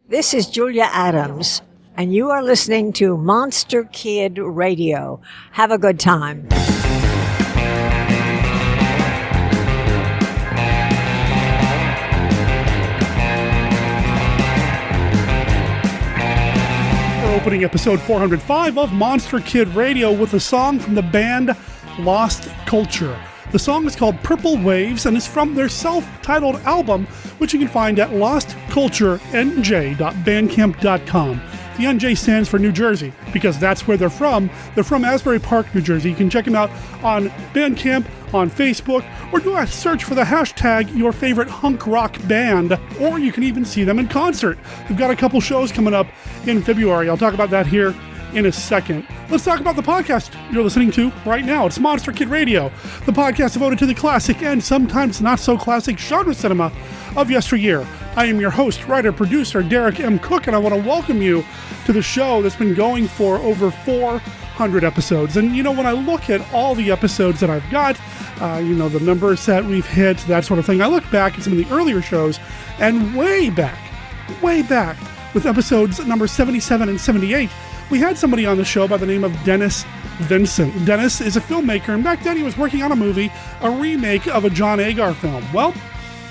This is Julia Adams, and you are listening to Monster Kid Radio. Have a good time. We're opening episode 405 of Monster Kid Radio with a song from the band Lost Culture. The song is called Purple Waves and is from their self-titled album, which you can find at lostculturenj.bandcamp.com. The NJ stands for New Jersey, because that's where they're from. They're from Asbury Park, New Jersey. You can check them out on Bandcamp, on Facebook, or do a search for the hashtag your favorite hunk rock band, or you can even see them in concert. We've got a couple shows coming up in February. I'll talk about that here in a second. Let's talk about the podcast you're listening to right now. It's Monster Kid Radio, the podcast devoted to the classic and sometimes not so classic genre cinema of yesteryear. I am your host, writer, producer, Derek M. Cook, and I want to welcome you to the show that's been going for over 400 episodes. And you know, when I look at all the episodes that I've got, the numbers that we've hit, that sort of thing, I look back at some of the earlier shows, and way back, with episodes number 77 and 78, we had somebody on the show by the name of Dennis Vincent. Dennis is a filmmaker, and back then he was working on a movie, a remake of a John Agar film. Well,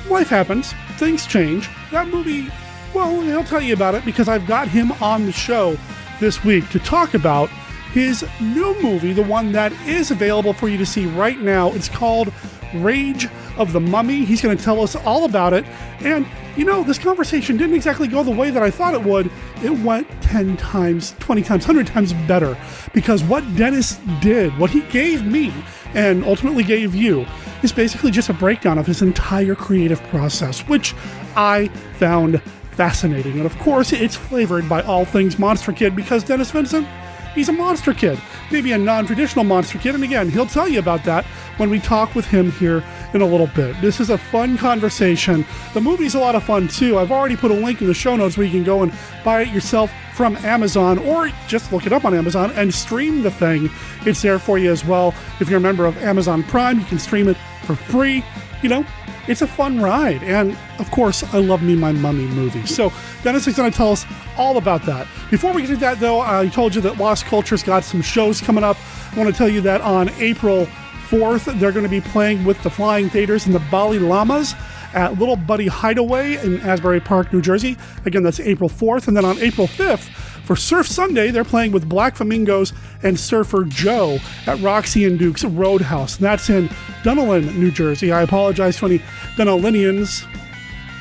life happens. Things change. That movie, well, I'll tell you about it because I've got him on the show this week to talk about his new movie, the one that is available for you to see right now. It's called Rage of the Mummy. He's going to tell us all about it. And, you know, this conversation didn't exactly go the way that I thought it would. It went 10 times, 20 times, 100 times better, because what Dennis did, what he gave me, and ultimately gave you, is basically just a breakdown of his entire creative process, which I found fascinating. And of course, it's flavored by all things Monster Kid, because Dennis Vincent, he's a monster kid, maybe a non-traditional monster kid, and again, he'll tell you about that when we talk with him here in a little bit. This is a fun conversation. The movie's a lot of fun too. I've already put a link in the show notes where you can go and buy it yourself from Amazon, or just look it up on Amazon and stream the thing. It's there for you as well. If you're a member of Amazon Prime, you can stream it for free. You know, it's a fun ride. And of course, I love me my Mummy movie. So Dennis is going to tell us all about that. Before we get to that though, I told you that Lost Culture's got some shows coming up. I want to tell you that on April 4th, they're going to be playing with the Flying Theaters and the Bali Llamas at Little Buddy Hideaway in Asbury Park, New Jersey. Again, that's April 4th. And then on April 5th, for Surf Sunday, they're playing with Black Flamingos and Surfer Joe at Roxy and Duke's Roadhouse. And that's in Dunellen, New Jersey. I apologize to any Dunellenians.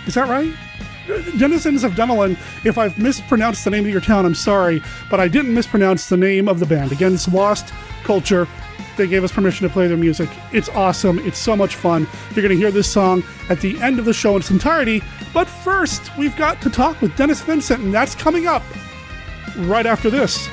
Is that right? Denizens of Dunellen, if I've mispronounced the name of your town, I'm sorry, but I didn't mispronounce the name of the band. Again, it's Lost Culture. They gave us permission to play their music. It's awesome. It's so much fun. You're going to hear this song at the end of the show in its entirety. But first, we've got to talk with Dennis Vincent, and that's coming up right after this.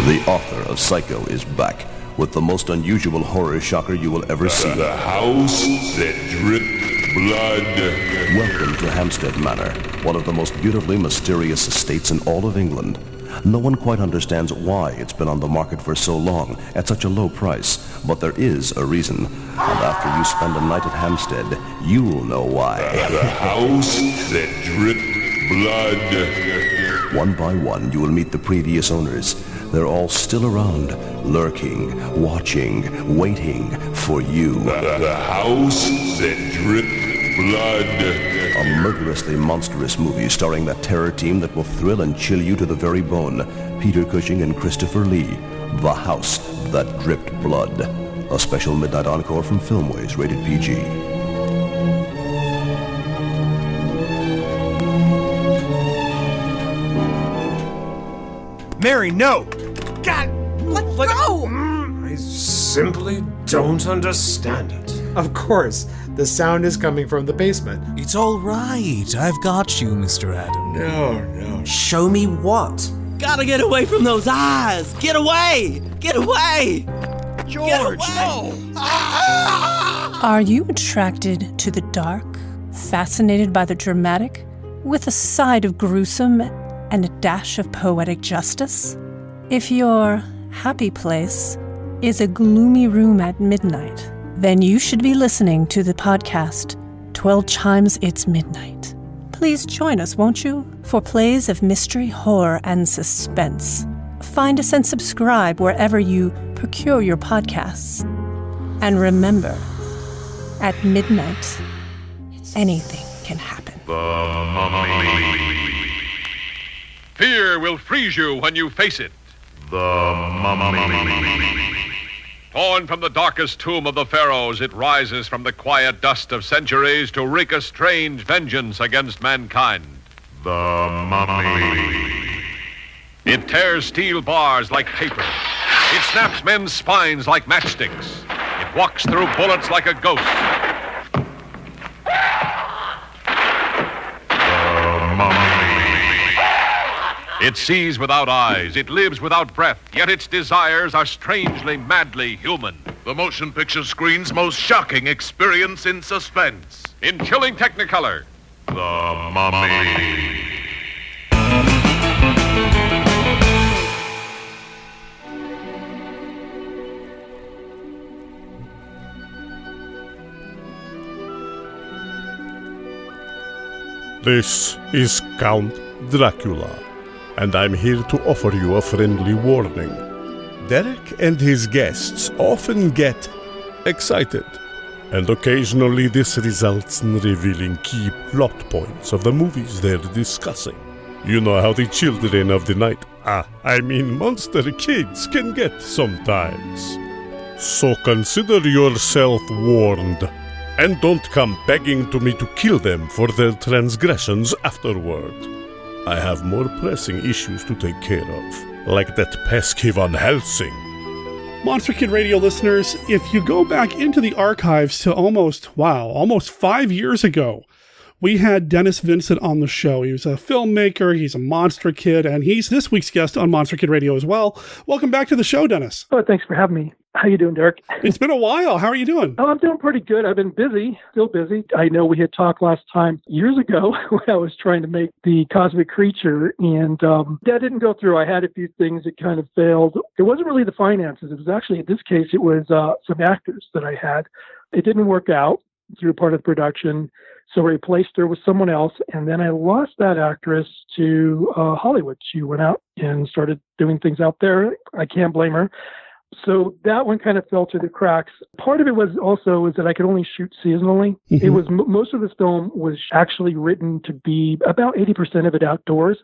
The author of Psycho is back with the most unusual horror shocker you will ever see. The house that dripped blood. Welcome to Hampstead Manor, one of the most beautifully mysterious estates in all of England. No one quite understands why it's been on the market for so long at such a low price, but there is a reason. And after you spend a night at Hampstead, you'll know why. The house that dripped blood. One by one, you will meet the previous owners. They're all still around, lurking, watching, waiting for you. The house that dripped blood. A murderously monstrous movie starring that terror team that will thrill and chill you to the very bone. Peter Cushing and Christopher Lee. The House That Dripped Blood. A special midnight encore from Filmways, rated PG. Mary, no! God, let go! I simply don't understand it. Of course, the sound is coming from the basement. It's all right. I've got you, Mr. Adam. No. Show me what? Gotta get away from those eyes! Get away! Get away! George, no! Are you attracted to the dark, fascinated by the dramatic, with a side of gruesome and a dash of poetic justice? If your happy place is a gloomy room at midnight, then you should be listening to the podcast 12 Chimes It's Midnight. Please join us, won't you, for plays of mystery, horror, and suspense. Find us and subscribe wherever you procure your podcasts. And remember, at midnight, anything can happen. The Mummy. Fear will freeze you when you face it. The Mummy. Torn from the darkest tomb of the pharaohs, it rises from the quiet dust of centuries to wreak a strange vengeance against mankind. The Mummy. It tears steel bars like paper. It snaps men's spines like matchsticks. It walks through bullets like a ghost. The Mummy. It sees without eyes. It lives without breath. Yet its desires are strangely, madly human. The motion picture screen's most shocking experience in suspense. In chilling Technicolor, The Mummy. This is Count Dracula, and I'm here to offer you a friendly warning. Derek and his guests often get excited, and occasionally this results in revealing key plot points of the movies they're discussing. You know how the children of the night, monster kids, can get sometimes. So consider yourself warned, and don't come begging to me to kill them for their transgressions afterward. I have more pressing issues to take care of, like that pesky Van Helsing. Monster Kid Radio listeners, if you go back into the archives to almost 5 years ago, we had Dennis Vincent on the show. He was a filmmaker, he's a Monster Kid, and he's this week's guest on Monster Kid Radio as well. Welcome back to the show, Dennis. Oh, thanks for having me. How you doing, Derek? It's been a while. How are you doing? Oh, I'm doing pretty good. I've been busy, still busy. I know we had talked last time years ago when I was trying to make the Cosmic Creature, and that didn't go through. I had a few things that kind of failed. It wasn't really the finances. It was actually, in this case, it was some actors that I had. It didn't work out through part of the production, so I replaced her with someone else, and then I lost that actress to Hollywood. She went out and started doing things out there. I can't blame her. So that one kind of fell through the cracks. Part of it was that I could only shoot seasonally. Mm-hmm. It was most of this film was actually written to be about 80% of it outdoors.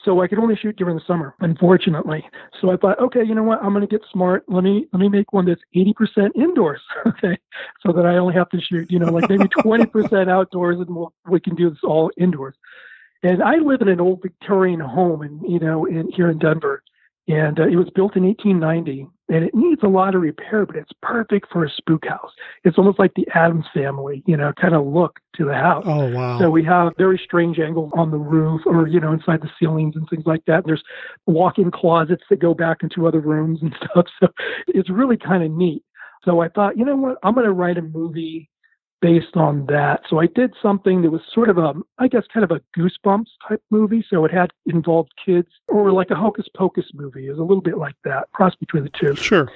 So I could only shoot during the summer, unfortunately. So I thought, okay, you know what? I'm going to get smart. Let me make one that's 80% indoors, okay? So that I only have to shoot, like maybe 20% outdoors, and we can do this all indoors. And I live in an old Victorian home, here in Denver. And it was built in 1890, and it needs a lot of repair, but it's perfect for a spook house. It's almost like the Addams Family, kind of look to the house. Oh, wow. So we have very strange angles on the roof or, inside the ceilings and things like that. There's walk-in closets that go back into other rooms and stuff. So it's really kind of neat. So I thought, you know what, I'm going to write a movie based on that. So I did something that was sort of kind of a Goosebumps type movie. So it had involved kids, or like a Hocus Pocus movie. It was a little bit like that, cross between the two. Sure.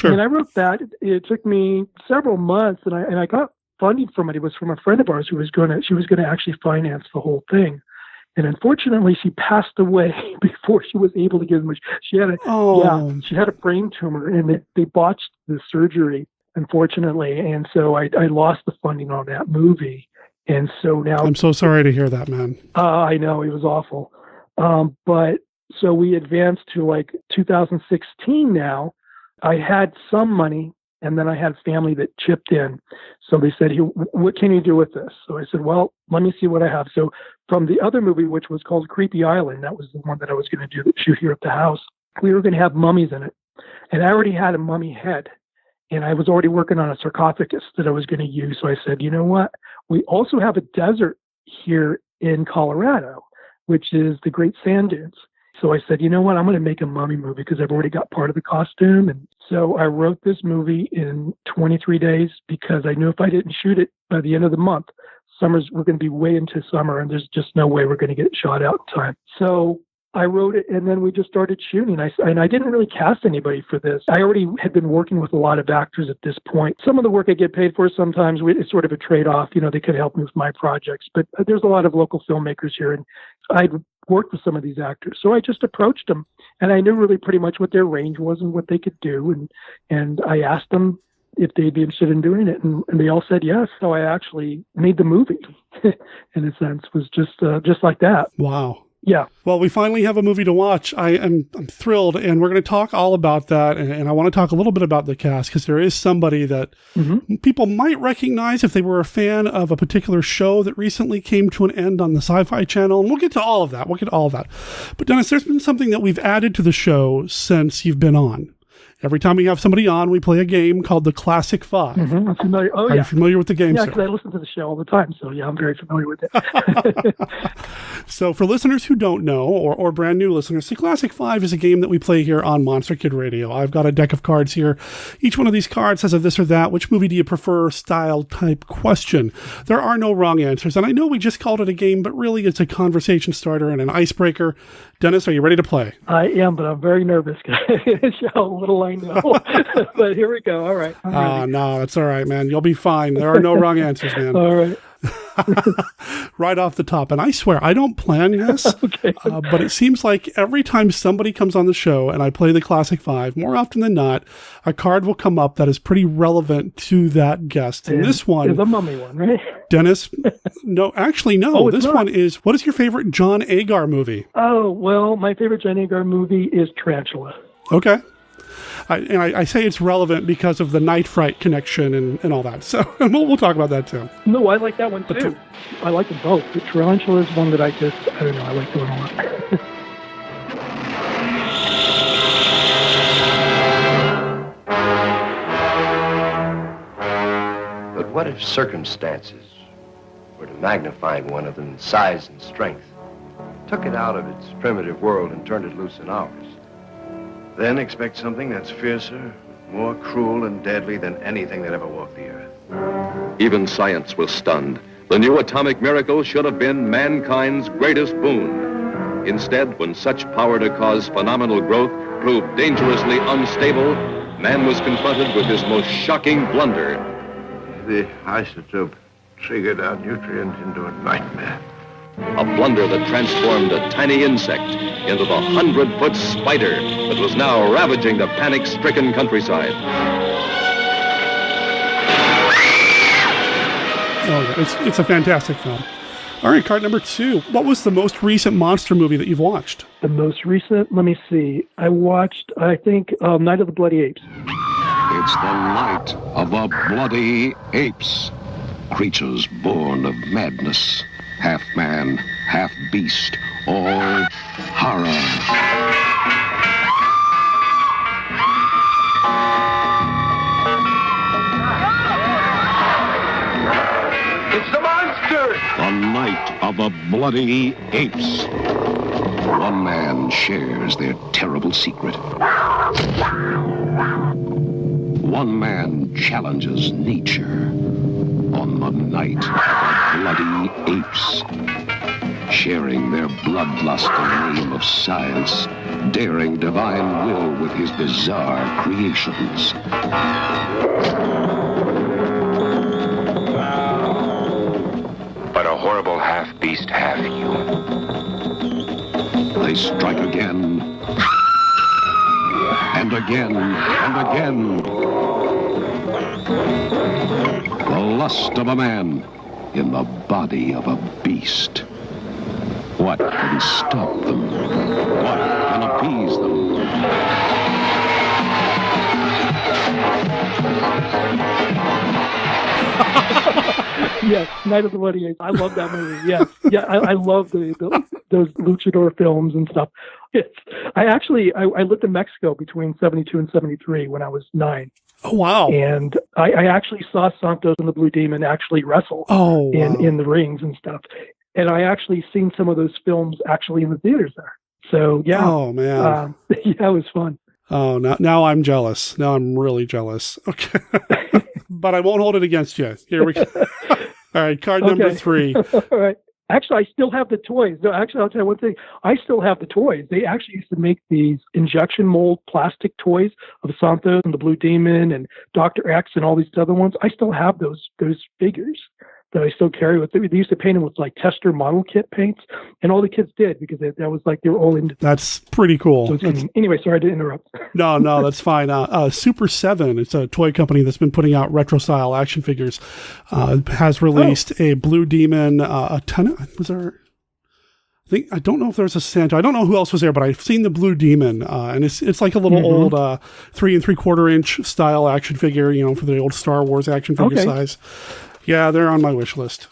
And I wrote that. It took me several months, and I got funding from it. It was from a friend of ours she was going to actually finance the whole thing. And unfortunately, she passed away before she was able to give much. She had a brain tumor, and they botched the surgery, unfortunately, and so I lost the funding on that movie, and so now I'm so sorry to hear that, man. I know, it was awful, but so we advanced to like 2016 now. I had some money, and then I had family that chipped in, so they said, what can you do with this? So I said, well, let me see what I have. So from the other movie, which was called Creepy Island, that was the one that I was going to shoot here at the house, we were going to have mummies in it, and I already had a mummy head. And I was already working on a sarcophagus that I was going to use. So I said, you know what? We also have a desert here in Colorado, which is the Great Sand Dunes. So I said, you know what, I'm going to make a mummy movie because I've already got part of the costume. And so I wrote this movie in 23 days because I knew if I didn't shoot it by the end of the month, we're going to be way into summer and there's just no way we're going to get it shot out in time. So I wrote it and then we just started shooting. And I didn't really cast anybody for this. I already had been working with a lot of actors at this point. Some of the work I get paid for, sometimes it's sort of a trade-off. They could help me with my projects. But there's a lot of local filmmakers here and I'd worked with some of these actors. So I just approached them and I knew really pretty much what their range was and what they could do. And I asked them if they'd be interested in doing it. And they all said yes. So I actually made the movie in a sense, was just like that. Wow. Yeah. Well, we finally have a movie to watch. I'm thrilled, and we're going to talk all about that. And I want to talk a little bit about the cast because there is somebody that people might recognize if they were a fan of a particular show that recently came to an end on the Sci-Fi Channel. And we'll get to all of that. But Dennis, there's been something that we've added to the show since you've been on. Every time we have somebody on, we play a game called the Classic Five. I'm familiar. Oh, Are you familiar with the game, Yeah, sir? because I listen to the show all the time. So, yeah, I'm very familiar with it. So for listeners who don't know, or brand new listeners, the Classic Five is a game that we play here on Monster Kid Radio. I've got a deck of cards here. Each one of these cards has a this or that, which movie do you prefer style type question. There are no wrong answers. And I know we just called it a game, but really it's a conversation starter and an icebreaker. Dennis, are you ready to play? I am, but I'm very nervous because how little I know. But here we go. All right. No, that's all right, man. You'll be fine. There are no wrong answers, man. All right. Right off the top. And I swear, I don't plan this, okay. But it seems like every time somebody comes on the show and I play the Classic Five, more often than not, a card will come up that is pretty relevant to that guest. And this one is a mummy one, right? Dennis, no, actually, no. Oh, this one is, what is your favorite John Agar movie? Oh, well, my favorite John Agar movie is Tarantula. Okay. I say it's relevant because of the Night Fright connection and all that. So we'll talk about that too. No, I like that one too. I like them both. The Tarantula is one that I don't know, I like that one a lot. But what if circumstances were to magnify one of them in size and strength, took it out of its primitive world and turned it loose in ours? Then expect something that's fiercer, more cruel and deadly than anything that ever walked the earth. Even science was stunned. The new atomic miracle should have been mankind's greatest boon. Instead, when such power to cause phenomenal growth proved dangerously unstable, man was confronted with his most shocking blunder. The isotope triggered our nutrient into a nightmare. A blunder that transformed a tiny insect into the 100-foot spider that was now ravaging the panic-stricken countryside. Oh, it's a fantastic film. All right, card number 2. What was the most recent monster movie that you've watched? The most recent? Let me see. I watched, I think, Night of the Bloody Apes. It's the Night of the Bloody Apes. Creatures born of madness. Half man, half beast, all horror. It's the monster! The Night of the Bloody Apes. One man shares their terrible secret. One man challenges nature on the Night of the Bloody Apes, sharing their bloodlust in the name of science, daring divine will with his bizarre creations. But a horrible half-beast, half-human. They strike again, and again, and again. The lust of a man in the body of a beast. What can stop them? What can appease them? Yes, Night of the Bloody Apes. I love that movie. Yes, yeah, I love those luchador films and stuff. I lived in Mexico between 72 and 73 when I was 9. Oh, wow. And I actually saw Santos and the Blue Demon actually wrestle in the rings and stuff. And I actually seen some of those films actually in the theaters there. So yeah. Oh man. Yeah, it was fun. Oh, now I'm jealous. Now I'm really jealous. Okay. But I won't hold it against you. Here we go. All right, card number 3. All right. Actually, I still have the toys. No, actually, I'll tell you one thing. I still have the toys. They actually used to make these injection mold plastic toys of Santos and the Blue Demon and Dr. X and all these other ones. I still have those figures that I still carry with them. They used to paint them with like tester model kit paints, and all the kids did because that was like they were all into. That's pretty cool. So anyway, sorry to interrupt. No, that's fine. Super 7, it's a toy company that's been putting out retro style action figures. Has released a Blue Demon. A ton. Was there? I don't know if there's a Santa. I don't know who else was there, but I've seen the Blue Demon, and it's like a little old 3 3/4 inch style action figure. For the old Star Wars action figure size. Yeah, they're on my wish list.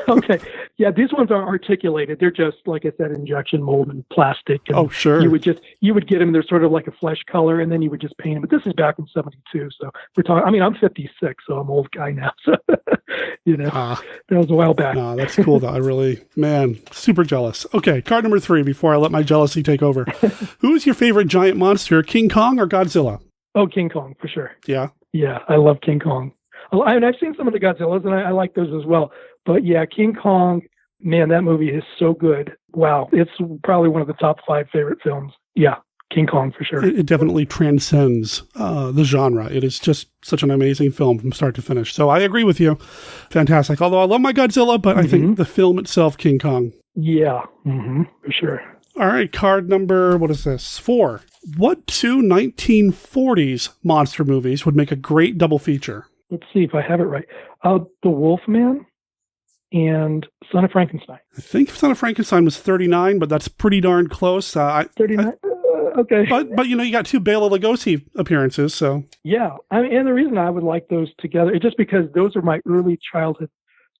Okay. Yeah, these ones are articulated. They're just, like I said, injection mold and plastic. And oh, sure. You would get them. They're sort of like a flesh color, and then you would just paint them. But this is back in '72, so we're talking. I mean, I'm 56, so I'm an old guy now. So that was a while back. No, that's cool. Though. I really, super jealous. Okay, card number 3. Before I let my jealousy take over, who is your favorite giant monster, King Kong or Godzilla? Oh, King Kong for sure. Yeah. Yeah, I love King Kong. And I've seen some of the Godzillas, and I like those as well. But yeah, King Kong, man, that movie is so good. Wow. It's probably one of the top 5 favorite films. Yeah, King Kong for sure. It definitely transcends the genre. It is just such an amazing film from start to finish. So I agree with you. Fantastic. Although I love my Godzilla, but I think the film itself, King Kong. Yeah, for sure. All right, card number, 4. What 2 1940s monster movies would make a great double feature? Let's see if I have it right. The Wolfman and Son of Frankenstein. I think Son of Frankenstein was 39, but that's pretty darn close. 39? Okay. But you got 2 Bela Lugosi appearances, so. Yeah, and the reason I would like those together is just because those are my early childhood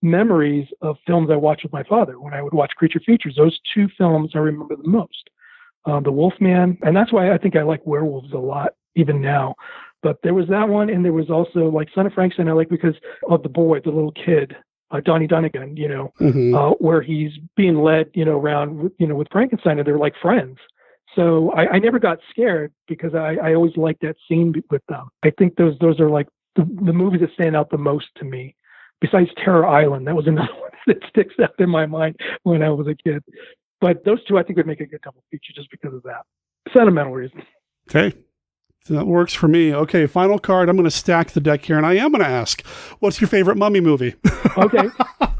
memories of films I watched with my father when I would watch creature features. Those 2 films I remember the most. The Wolfman, and that's why I think I like werewolves a lot, even now. But there was that one, and there was also like Son of Frankenstein I like because of the boy, the little kid, Donnie Donegan, where he's being led, around, with Frankenstein, and they're like friends. So I never got scared because I always liked that scene with them. I think those are like the movies that stand out the most to me. Besides Terror Island, that was another one that sticks out in my mind when I was a kid. But those 2 I think would make a good double feature just because of that sentimental reason. Okay. That works for me. Okay, final card. I'm going to stack the deck here, and I am going to ask, what's your favorite mummy movie? Okay,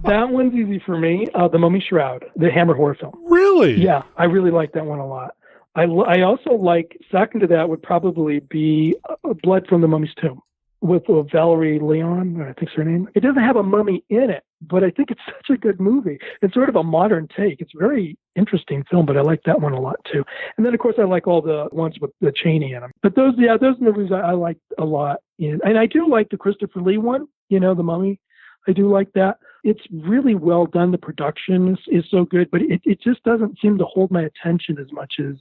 that one's easy for me. The Mummy Shroud, the Hammer horror film. Really? Yeah, I really like that one a lot. I also like, second to that would probably be Blood from the Mummy's Tomb with Valerie Leon, I think's her name. It doesn't have a mummy in it, but I think it's such a good movie. It's sort of a modern take. It's a very interesting film, but I like that one a lot too. And then, of course, I like all the ones with the Chaney in them. But those movies I like a lot. And I do like the Christopher Lee one, The Mummy. I do like that. It's really well done. The production is so good, but it just doesn't seem to hold my attention as much as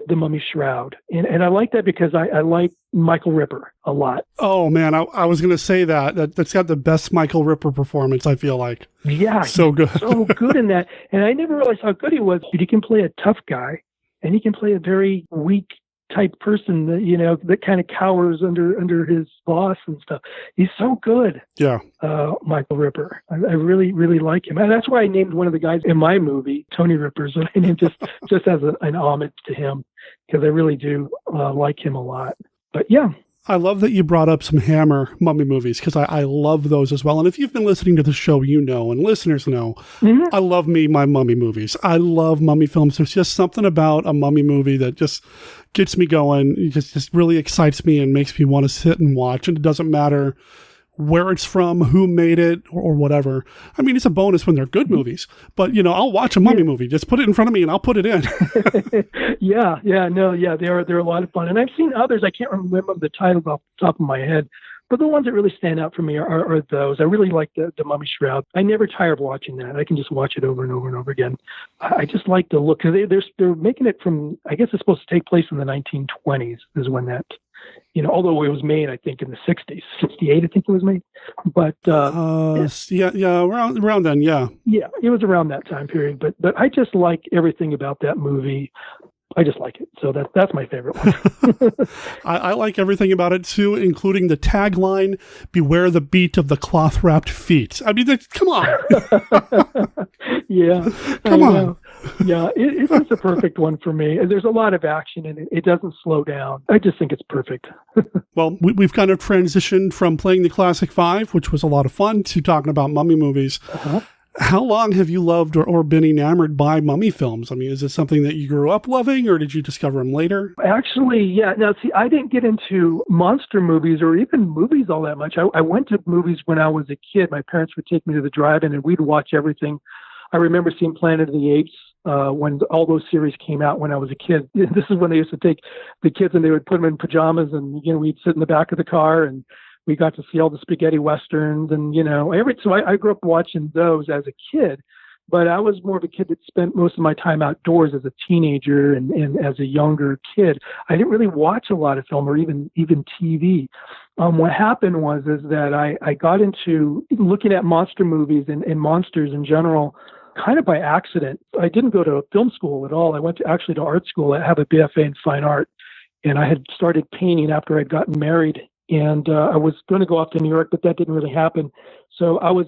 the Mummy Shroud. And I like that because I like Michael Ripper a lot. Oh, man, I was going to say that's got the best Michael Ripper performance, I feel like. Yeah. So good. So good in that. And I never realized how good he was. He can play a tough guy, and he can play a very weak type person that, that kind of cowers under his boss and stuff. He's so good. Yeah. Michael Ripper. I really, really like him. And that's why I named one of the guys in my movie Tony Rippers. I named just as an homage to him because I really do like him a lot. But yeah. I love that you brought up some Hammer mummy movies because I love those as well. And if you've been listening to the show, and listeners know, I love my mummy movies. I love mummy films. There's just something about a mummy movie that just gets me going. It just really excites me and makes me want to sit and watch. And it doesn't matter where it's from, who made it, or whatever. I mean, it's a bonus when they're good movies. But, I'll watch a mummy movie. Just put it in front of me and I'll put it in. They're a lot of fun. And I've seen others. I can't remember the titles off the top of my head. But the ones that really stand out for me are those. I really like the Mummy Shroud. I never tire of watching that. I can just watch it over and over and over again. I just like the look. Cause they're making it from, I guess it's supposed to take place in the 1920s is when that although it was made, I think, in the 60s, 68, I think it was made. But around then, yeah. Yeah, it was around that time period. But I just like everything about that movie. I just like it. So that's my favorite one. I like everything about it too, including the tagline, "Beware the beat of the cloth-wrapped feet." I mean, come on. Yeah. Come on. Yeah, it's just a perfect one for me. And there's a lot of action in it. It doesn't slow down. I just think it's perfect. Well, we've kind of transitioned from playing the Classic Five, which was a lot of fun, to talking about mummy movies. Uh-huh. How long have you loved or been enamored by mummy films? I mean, is it something that you grew up loving, or did you discover them later? Actually, yeah. Now, see, I didn't get into monster movies or even movies all that much. I went to movies when I was a kid. My parents would take me to the drive-in, and we'd watch everything. I remember seeing Planet of the Apes when all those series came out when I was a kid. This is when they used to take the kids and they would put them in pajamas, and we'd sit in the back of the car, and we got to see all the spaghetti westerns, and so I grew up watching those as a kid. But I was more of a kid that spent most of my time outdoors as a teenager and as a younger kid. I didn't really watch a lot of film or even TV. What happened was that I got into looking at monster movies and monsters in general kind of by accident. I didn't go to film school at all. I went to art school. I have a BFA in fine art, and I had started painting after I'd gotten married. And I was going to go off to New York, but that didn't really happen. So I was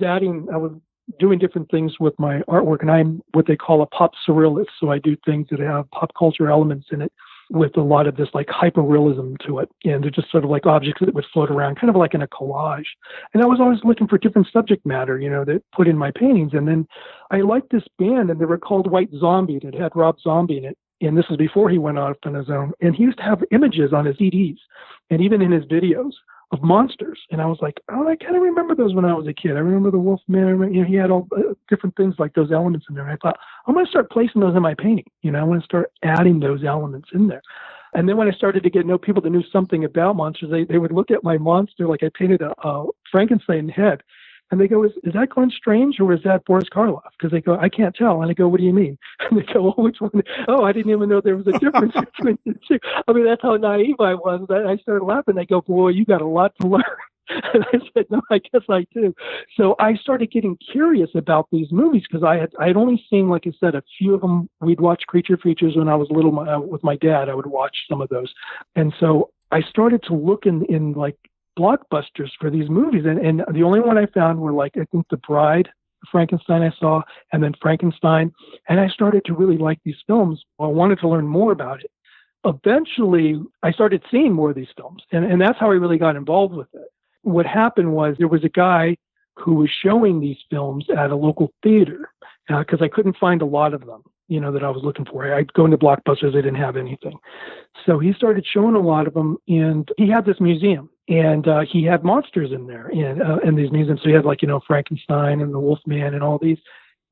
doing different things with my artwork, and I'm what they call a pop surrealist. So I do things that have pop culture elements in it with a lot of this like hyper-realism to it. And they're just sort of like objects that would float around, kind of like in a collage. And I was always looking for different subject matter, that put in my paintings. And then I liked this band, and they were called White Zombie, and it had Rob Zombie in it. And this was before he went off on his own. And he used to have images on his CDs and even in his videos of monsters. And I was like, I kind of remember those when I was a kid. I remember the Wolfman. He had all different things like those elements in there. And I thought, I'm going to start placing those in my painting. I want to start adding those elements in there. And then when I started to know people that knew something about monsters, they would look at my monster, like I painted a Frankenstein head. And they go, is that Glenn Strange or is that Boris Karloff? Because they go, I can't tell. And I go, what do you mean? And they go, well, which one? Oh, I didn't even know there was a difference between the two. I mean, that's how naive I was. I started laughing. They go, boy, you got a lot to learn. And I said, no, I guess I do. So I started getting curious about these movies because I had only seen, like I said, a few of them. We'd watch Creature Features when I was little with my dad. I would watch some of those. And so I started to look in like blockbusters for these movies, and the only one I found were like I think The Bride, Frankenstein I saw, and then Frankenstein, and I started to really like these films. I wanted to learn more about it. Eventually, I started seeing more of these films, and that's how I really got involved with it. What happened was there was a guy who was showing these films at a local theater because I couldn't find a lot of them, that I was looking for. I'd go into Blockbusters, they didn't have anything. So he started showing a lot of them, and he had this museum, and he had monsters in there in these museums. So he had Frankenstein and the Wolfman and all these.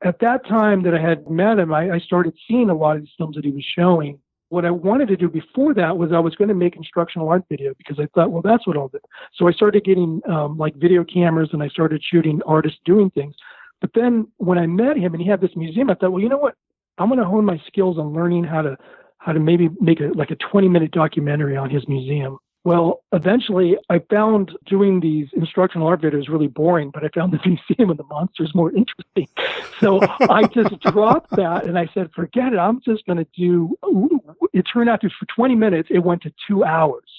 At that time that I had met him, I started seeing a lot of these films that he was showing. What I wanted to do before that was I was going to make instructional art video because I thought, well, that's what I'll do. So I started getting like video cameras, and I started shooting artists doing things. But then when I met him and he had this museum, I thought, well, you know what? I'm going to hone my skills on learning how to maybe make a 20-minute documentary on his museum. Well, eventually I found doing these instructional art videos really boring, but I found the museum and the monsters more interesting. So I just dropped that and I said, forget it. I'm just going to do, it turned out to, for 20 minutes, it went to 2 hours.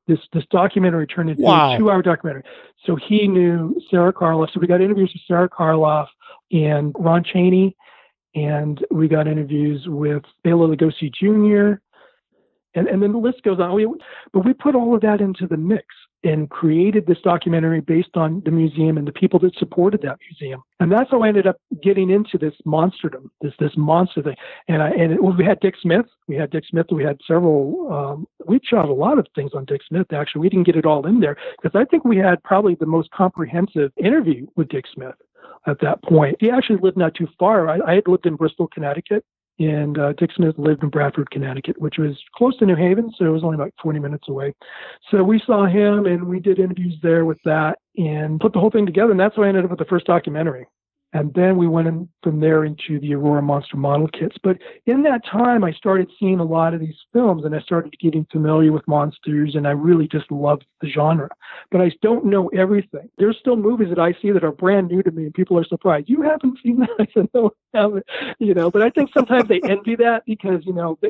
This documentary turned into a 2-hour documentary. So he knew Sarah Karloff. So we got interviews with Sarah Karloff and Ron Chaney, and we got interviews with Bela Lugosi Jr., and then the list goes on. But we put all of that into the mix and created this documentary based on the museum and the people that supported that museum. And that's how I ended up getting into this monsterdom, this monster thing. We had Dick Smith. We had several. We shot a lot of things on Dick Smith, actually. We didn't get it all in there because I think we had probably the most comprehensive interview with Dick Smith at that point. He actually lived not too far. I had lived in Bristol, Connecticut. And Dick Smith lived in Bradford, Connecticut, which was close to New Haven, so it was only about 40 minutes away. So we saw him, and we did interviews there with that and put the whole thing together, and that's how I ended up with the first documentary. And then we went in from there into the Aurora Monster model kits. But in that time, I started seeing a lot of these films, and I started getting familiar with monsters, and I really just loved the genre. But I don't know everything. There's still movies that I see that are brand new to me, and people are surprised. You haven't seen that? I said, no, I haven't. But I think sometimes they envy that because,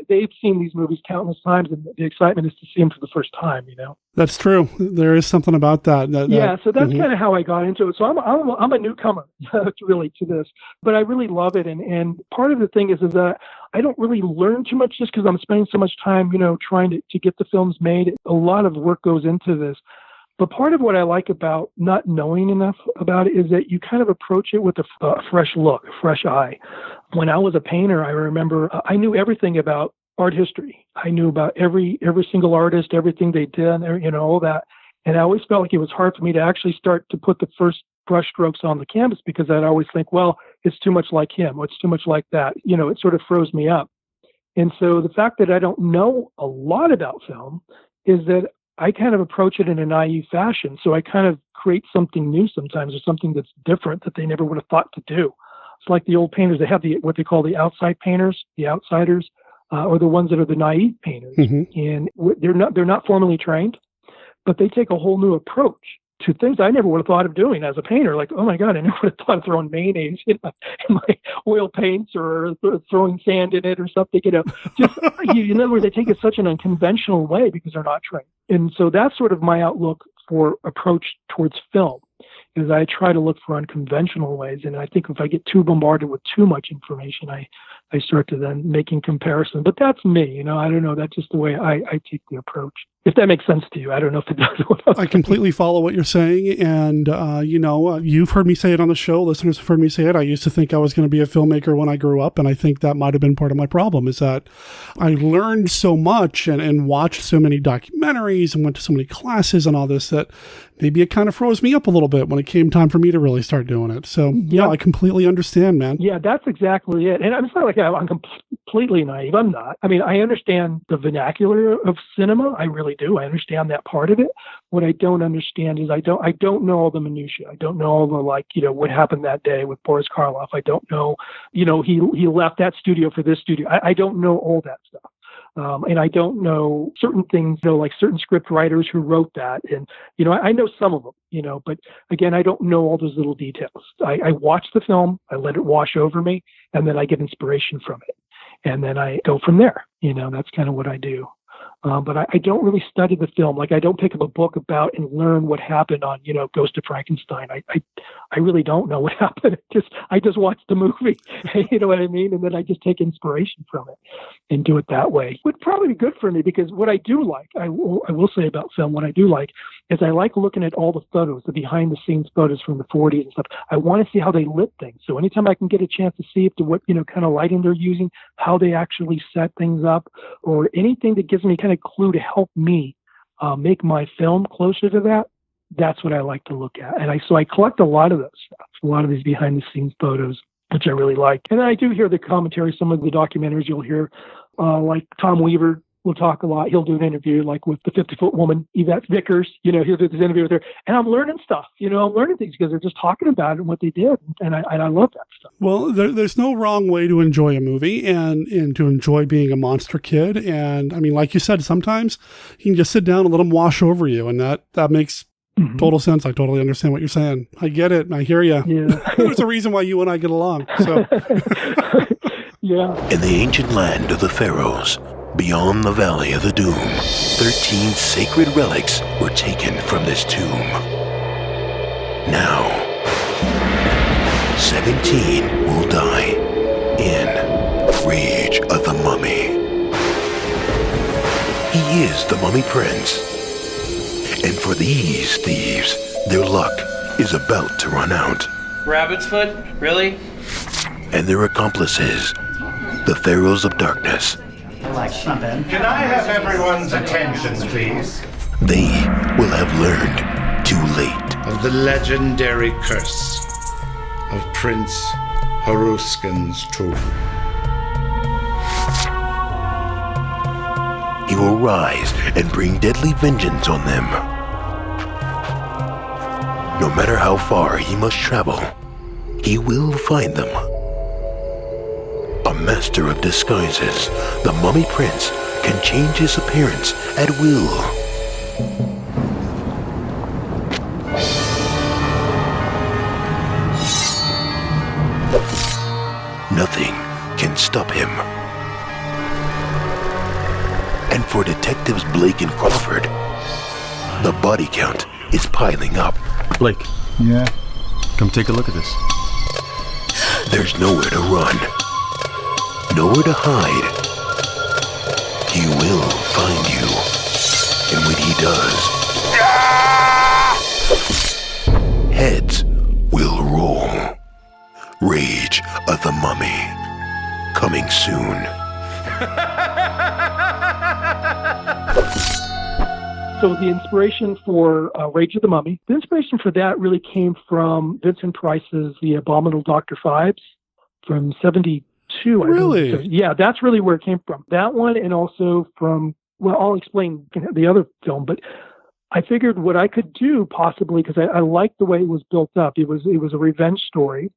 they've seen these movies countless times, and the excitement is to see them for the first time, That's true. There is something about that. So that's kind of how I got into it. So I'm a newcomer really to this, but I really love it. And part of the thing is that I don't really learn too much just because I'm spending so much time, trying to get the films made. A lot of work goes into this. But part of what I like about not knowing enough about it is that you kind of approach it with a fresh look, a fresh eye. When I was a painter, I remember I knew everything about art history. I knew about every single artist, everything they did, all that. And I always felt like it was hard for me to actually start to put the first brush strokes on the canvas because I'd always think, well, it's too much like him, or it's too much like that. It sort of froze me up. And so the fact that I don't know a lot about film is that I kind of approach it in a naive fashion. So I kind of create something new sometimes, or something that's different that they never would have thought to do. It's like the old painters. They have what they call the outside painters, the outsiders, or the ones that are the naive painters. And they're not formally trained, but they take a whole new approach to things I never would have thought of doing as a painter. Like, oh my God, I never would have thought of throwing mayonnaise in my oil paints or throwing sand in it or something, Just, in other words, they take it such an unconventional way because they're not trained. And so that's sort of my outlook for approach towards film, is I try to look for unconventional ways. And I think if I get too bombarded with too much information, I start to then making comparisons. But that's me, I don't know. That's just the way I take the approach. If that makes sense to you. I don't know if it does. I completely follow what you're saying. And, you've heard me say it on the show. Listeners have heard me say it. I used to think I was going to be a filmmaker when I grew up. And I think that might have been part of my problem, is that I learned so much and watched so many documentaries and went to so many classes and all this that maybe it kind of froze me up a little bit when it came time for me to really start doing it. So, I completely understand, man. Yeah, that's exactly it. And it's not like I'm completely naive. I'm not. I mean, I understand the vernacular of cinema. I really do. I understand that part of it. What I don't understand is I don't know all the minutiae. I don't know all the, what happened that day with Boris Karloff. I don't know, he left that studio for this studio. I don't know all that stuff. And I don't know certain things, like certain script writers who wrote that. And, I know some of them, but again, I don't know all those little details. I watch the film, I let it wash over me, and then I get inspiration from it. And then I go from there. That's kind of what I do. But I don't really study the film. Like, I don't pick up a book about and learn what happened on, Ghost of Frankenstein. I really don't know what happened. I just watch the movie, you know what I mean? And then I just take inspiration from it and do it that way. It would probably be good for me because what I do like, I will say about film, what I do like is I like looking at all the photos, the behind the scenes photos from the 40s and stuff. I want to see how they lit things. So anytime I can get a chance to see what kind of lighting they're using, how they actually set things up, or anything that gives me kind of clue to help me make my film closer to that, that's what I like to look at. And I collect a lot of those stuff, a lot of these behind the scenes photos, which I really like. And then I do hear the commentary, some of the documentaries you'll hear, like Tom Weaver will talk a lot. He'll do an interview like with the 50-foot woman, Yvette Vickers, he'll do this interview with her. And I'm learning stuff, I'm learning things because they're just talking about it and what they did. And I love that stuff. Well, there's no wrong way to enjoy a movie and to enjoy being a monster kid. And I mean, like you said, sometimes you can just sit down and let them wash over you. And that makes total sense. I totally understand what you're saying. I get it. I hear you. Yeah. There's a reason why you and I get along. So. Yeah. In the ancient land of the pharaohs, beyond the Valley of the Doom, 13 sacred relics were taken from this tomb. Now, 17 will die in Rage of the Mummy. He is the Mummy Prince. And for these thieves, their luck is about to run out. Rabbit's foot? Really? And their accomplices, the Pharaohs of Darkness. Like something. Can I have everyone's attention, please? They will have learned too late. Of the legendary curse of Prince Haruskin's tomb. He will rise and bring deadly vengeance on them. No matter how far he must travel, he will find them. A master of disguises, the Mummy Prince can change his appearance at will. Nothing can stop him. And for Detectives Blake and Crawford, the body count is piling up. Blake. Yeah? Come take a look at this. There's nowhere to run. Nowhere to hide. He will find you. And when he does, heads will roll. Rage of the Mummy. Coming soon. So the inspiration for Rage of the Mummy, the inspiration for that really came from Vincent Price's The Abominable Dr. Phibes from 72. Really? Yeah, that's really where it came from. That one, and also from, well, I'll explain the other film, but I figured what I could do possibly, because I liked the way it was built up. It was a revenge story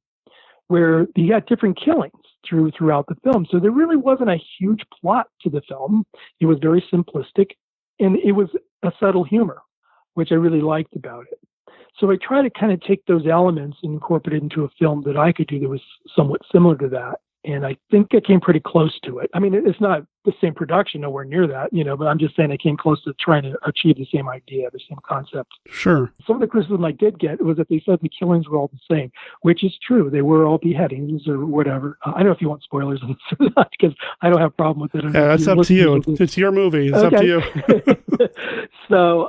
where you had different killings throughout the film. So there really wasn't a huge plot to the film. It was very simplistic, and it was a subtle humor, which I really liked about it. So I tried to kind of take those elements and incorporate it into a film that I could do that was somewhat similar to that. And I think I came pretty close to it. I mean, it's not the same production, nowhere near that, but I'm just saying I came close to trying to achieve the same idea, the same concept. Sure. Some of the criticism I did get was that they said the killings were all the same, which is true. They were all beheadings or whatever. I don't know if you want spoilers on this or not, because I don't have a problem with it. Yeah, that's up to you. It's your movie. It's up to you. So,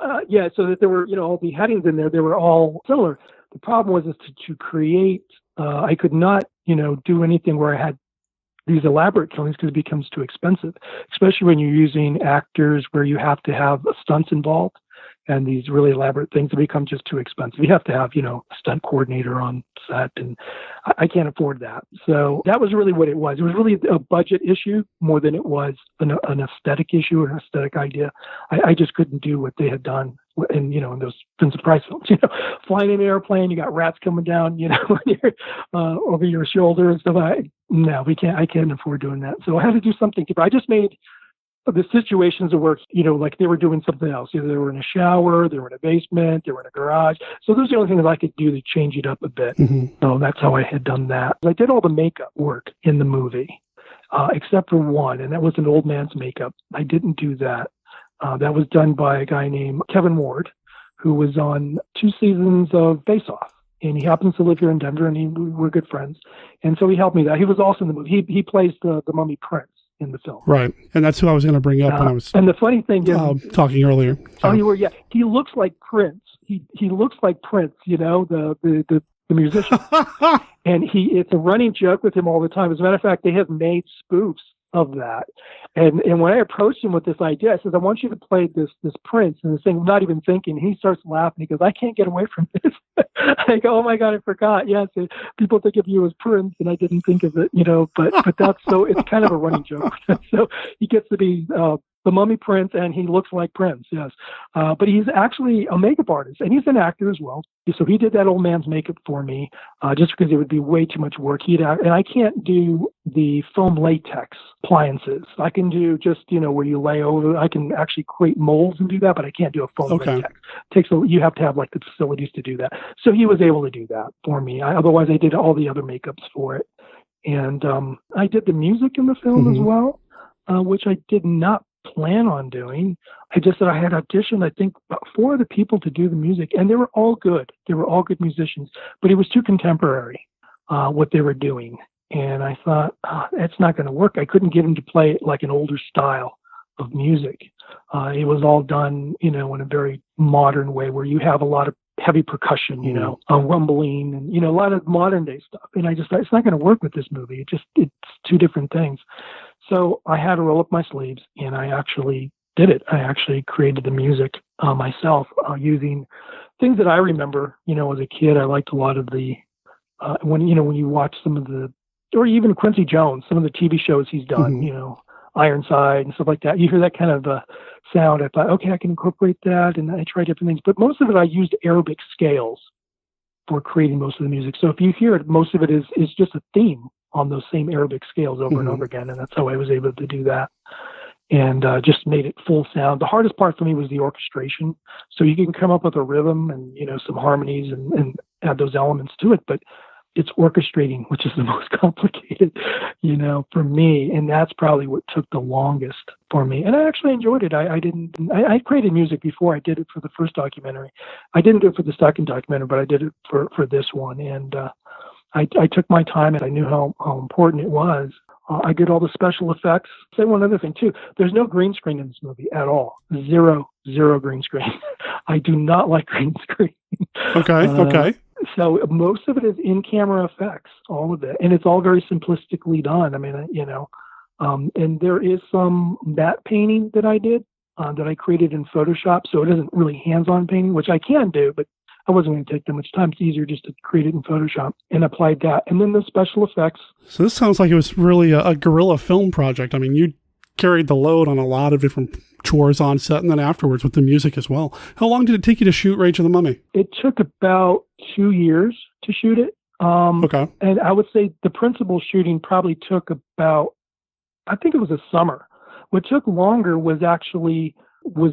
so that there were, all beheadings in there. They were all similar. The problem was to create, I could not, do anything where I had these elaborate killings because it becomes too expensive, especially when you're using actors where you have to have stunts involved and these really elaborate things. It become just too expensive. You have to have, a stunt coordinator on set, and I can't afford that. So that was really what it was. It was really a budget issue more than it was an aesthetic issue or an aesthetic idea. I just couldn't do what they had done in those Vincent Price films, flying in an airplane, you got rats coming down, over your shoulder and stuff. No, I can't afford doing that. So I had to do something different. I just made the situations where, like they were doing something else. Either they were in a shower, they were in a basement, they were in a garage. So those are the only things I could do to change it up a bit. Mm-hmm. So that's how I had done that. I did all the makeup work in the movie, except for one, and that was an old man's makeup. I didn't do that. That was done by a guy named Kevin Ward, who was on 2 seasons of Face Off. And he happens to live here in Denver, and we're good friends. And so he helped me. He was also in the movie. He plays the Mummy Prince in the film. Right. And that's who I was going to bring up when I was and the funny thing is, talking earlier. Oh, you were, yeah. He looks like Prince. He looks like Prince, the musician. And it's a running joke with him all the time. As a matter of fact, they have made spoofs of that. And when I approached him with this idea, I said, I want you to play this Prince. And the thing, not even thinking, he starts laughing. He goes, I can't get away from this. I go, oh my God, I forgot. Yes, people think of you as Prince, and I didn't think of it, but that's so, it's kind of a running joke. So he gets to be the Mummy Prince, and he looks like Prince, yes. But he's actually a makeup artist, and he's an actor as well. So he did that old man's makeup for me, just because it would be way too much work. And I can't do the foam latex appliances. I can do just, where you lay over. I can actually create molds and do that, but I can't do a foam latex. You have to have like the facilities to do that. So he was able to do that for me. Otherwise, I did all the other makeups for it. And I did the music in the film as well, which I did not plan on doing. I just said I had auditioned, I think, about 4 other people to do the music, and they were all good. They were all good musicians, but it was too contemporary, what they were doing. And I thought, it's not going to work. I couldn't get them to play like an older style of music. It was all done, in a very modern way where you have a lot of heavy percussion, rumbling, and, a lot of modern day stuff. And I just thought, it's not going to work with this movie. It's 2 different things. So I had to roll up my sleeves, and I actually did it. I actually created the music myself using things that I remember, as a kid. I liked a lot of the, when you watch some of the, or even Quincy Jones, some of the TV shows he's done, Ironside and stuff like that. You hear that kind of sound. I thought, okay, I can incorporate that. And I tried different things, but most of it, I used Arabic scales for creating most of the music. So if you hear it, most of it is just a theme on those same Arabic scales over and over again. And that's how I was able to do that. And just made it full sound. The hardest part for me was the orchestration. So you can come up with a rhythm and, some harmonies and add those elements to it, but it's orchestrating, which is the most complicated, for me. And that's probably what took the longest for me. And I actually enjoyed it. I created music before I did it for the first documentary. I didn't do it for the second documentary, but I did it for this one. And I took my time, and I knew how important it was. I did all the special effects. Say one other thing too. There's no green screen in this movie at all. Zero green screen. I do not like green screen. Okay. So most of it is in-camera effects, all of it, and it's all very simplistically done. I mean, and there is some matte painting that I did that I created in Photoshop. So it isn't really hands-on painting, which I can do, but I wasn't going to take that much time. It's easier just to create it in Photoshop and applied that. And then the special effects. So this sounds like it was really a guerrilla film project. I mean, you carried the load on a lot of different chores on set and then afterwards with the music as well. How long did it take you to shoot Rage of the Mummy? It took about 2 years to shoot it. Okay. And I would say the principal shooting probably took about, I think it was a summer. What took longer was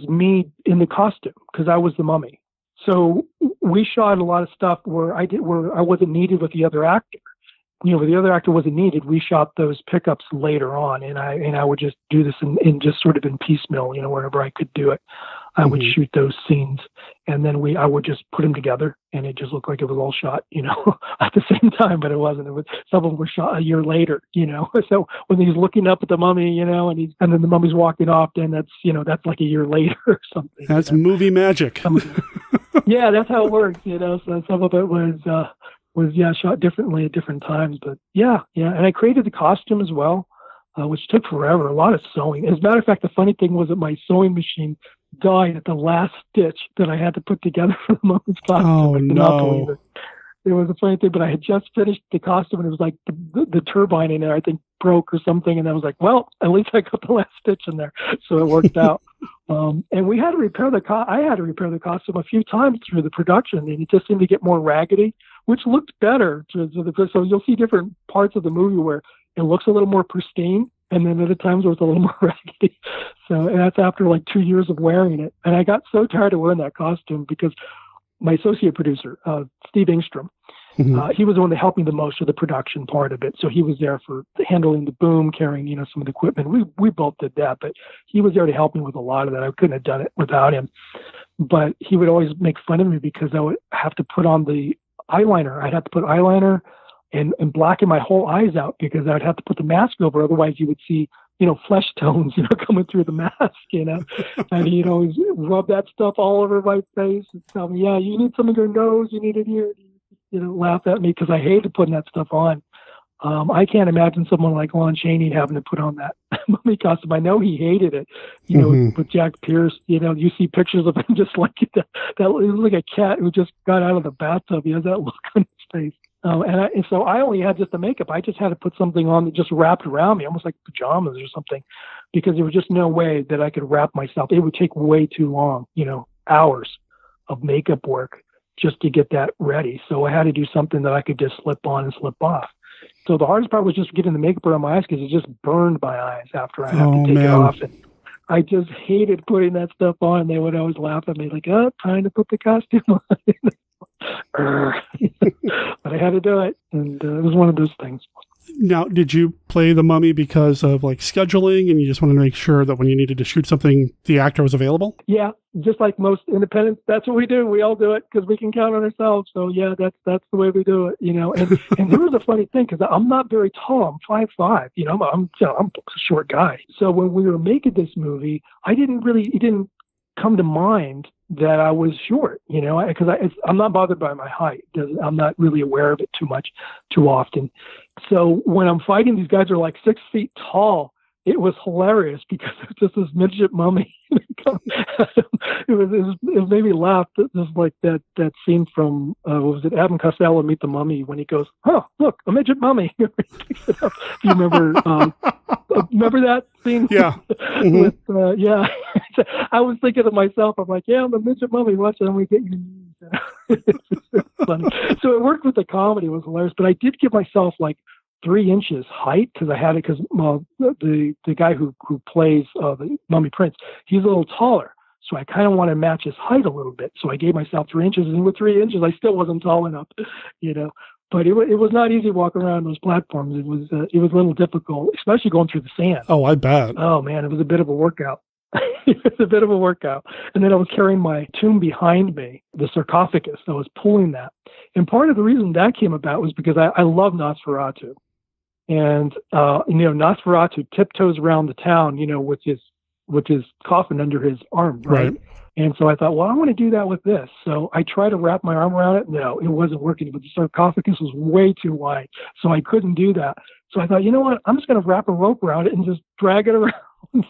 me in the costume because I was the mummy. So we shot a lot of stuff where I wasn't needed with the other actor. Where the other actor wasn't needed, we shot those pickups later on, and I would just do this in just sort of in piecemeal, wherever I could do it. I would shoot those scenes, and then I would just put them together, and it just looked like it was all shot, at the same time, but it wasn't. Some of them were shot a year later, So when he's looking up at the mummy, and then the mummy's walking off, then that's like a year later or something. That's movie magic. Yeah, that's how it works, So some of it was shot differently at different times, but yeah. And I created the costume as well, which took forever. A lot of sewing. As a matter of fact, the funny thing was that my sewing machine died at the last stitch that I had to put together for the mummy's costume. Oh, I cannot believe it. It was a funny thing, but I had just finished the costume, and it was like the turbine in there, I think, broke or something, and I was like, well, at least I got the last stitch in there, so it worked out. And we had to repair I had to repair the costume a few times through the production, and it just seemed to get more raggedy, which looked better. So you'll see different parts of the movie where it looks a little more pristine, and then other times where it's a little more raggedy. And that's after like 2 years of wearing it. And I got so tired of wearing that costume because my associate producer, Steve Engstrom, he was the one that helped me the most with the production part of it. So he was there for handling the boom, carrying, some of the equipment. We both did that, but he was there to help me with a lot of that. I couldn't have done it without him. But he would always make fun of me because I would have to put on the eyeliner. I'd have to put eyeliner and blacken my whole eyes out because I'd have to put the mask over. Otherwise you would see, flesh tones, coming through the mask, and he'd always rub that stuff all over my face and tell me, yeah, you need some in your nose, you need it here, laugh at me because I hated putting that stuff on. I can't imagine someone like Lon Chaney having to put on that mummy costume. I know he hated it, with Jack Pierce, you see pictures of him just like that. It was like a cat who just got out of the bathtub. He has that look on his face. And so I only had just the makeup. I just had to put something on that just wrapped around me, almost like pajamas or something, because there was just no way that I could wrap myself. It would take way too long, hours of makeup work just to get that ready. So I had to do something that I could just slip on and slip off. So the hardest part was just getting the makeup around my eyes because it just burned my eyes after I had to take it off. And I just hated putting that stuff on. They would always laugh at me like, oh, time to put the costume on. But I had to do it, and it was one of those things. Now, did you play the mummy because of scheduling, and you just wanted to make sure that when you needed to shoot something, the actor was available? Yeah, just like most independents, that's what we do. We all do it because we can count on ourselves. So yeah, that's the way we do it. And there was a funny thing because I'm not very tall. I'm 5'5". I'm a short guy. So when we were making this movie, it didn't come to mind that I was short, because I'm not bothered by my height. I'm not really aware of it too often. So when I'm fighting, these guys are like 6 feet tall. It was hilarious because it's just this midget mummy. it made me laugh. Just like that scene from what was it, Abbott and Costello Meet the Mummy, when he goes, "Oh, look, a midget mummy." Do you remember? Remember that scene? Yeah. Yeah. I was thinking to myself, I'm like, yeah, I'm a midget mummy. Watch it, and we get your knees. Funny. So it worked with the comedy. It was hilarious. But I did give myself like 3 inches height because I had it because the guy who plays the Mummy Prince, he's a little taller. So I kind of want to match his height a little bit. So I gave myself 3 inches, and with 3 inches, I still wasn't tall enough, you know. But it was not easy walking around those platforms. It was a little difficult, especially going through the sand. Oh, I bet. Oh man, it was a bit of a workout. It was a bit of a workout. And then I was carrying my tomb behind me, the sarcophagus. I was pulling that. And part of the reason that came about was because I love Nosferatu. And, Nosferatu tiptoes around the town, with his coffin under his arm, right? And so I thought, well, I want to do that with this. So I tried to wrap my arm around it. No, it wasn't working. But the sarcophagus was way too wide. So I couldn't do that. So I thought, you know what? I'm just going to wrap a rope around it and just drag it around.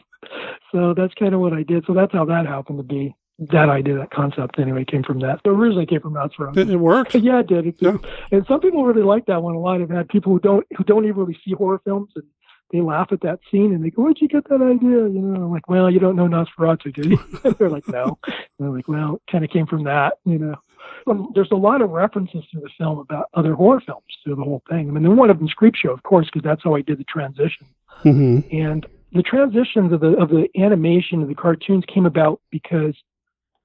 So that's kind of what I did. So that's how that happened to be. That idea, that concept, anyway, came from that. So originally came from Nosferatu. It worked. Yeah, it did. And some people really like that one a lot. I've had people who don't even really see horror films, and they laugh at that scene and they go, "Where'd you get that idea?" I'm like, "Well, you don't know Nosferatu, do you?" They're like, "No." And I'm like, "Well, it kind of came from that, There's a lot of references to the film about other horror films through the whole thing. I mean, one of them's Creepshow, of course, because that's how I did the transition. Mm-hmm. And the transitions of the animation of the cartoons came about because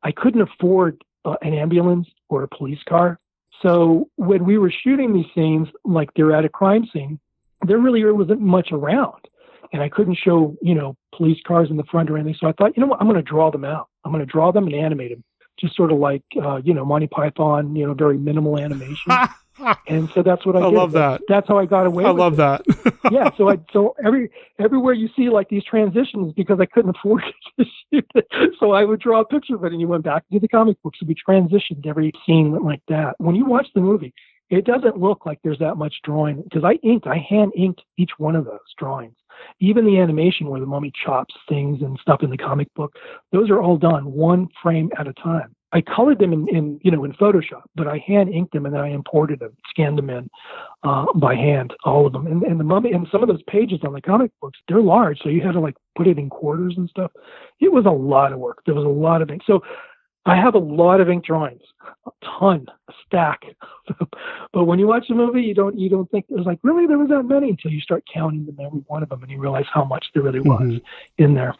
I couldn't afford an ambulance or a police car. So when we were shooting these scenes, like they're at a crime scene, there really wasn't much around. And I couldn't show, police cars in the front or anything. So I thought, you know what, I'm going to draw them out. I'm going to draw them and animate them. Just sort of like, Monty Python, very minimal animation. And so that's what I did. I love that. That's how I got away with it. I love that. Yeah. So everywhere you see like these transitions, because I couldn't afford to shoot it. So I would draw a picture of it and you went back to the comic books. So we transitioned every scene went like that. When you watch the movie, it doesn't look like there's that much drawing because I hand inked each one of those drawings. Even the animation where the mummy chops things and stuff in the comic book, those are all done one frame at a time. I colored them in Photoshop, but I hand inked them and then I imported them, scanned them in by hand, all of them. And the mummy and some of those pages on the comic books, they're large, so you had to like put it in quarters and stuff. It was a lot of work. There was a lot of ink. So I have a lot of ink drawings, a ton, a stack. But when you watch the movie, you don't think there's like, really, there was that many until you start counting them, every one of them, and you realize how much there really was in there.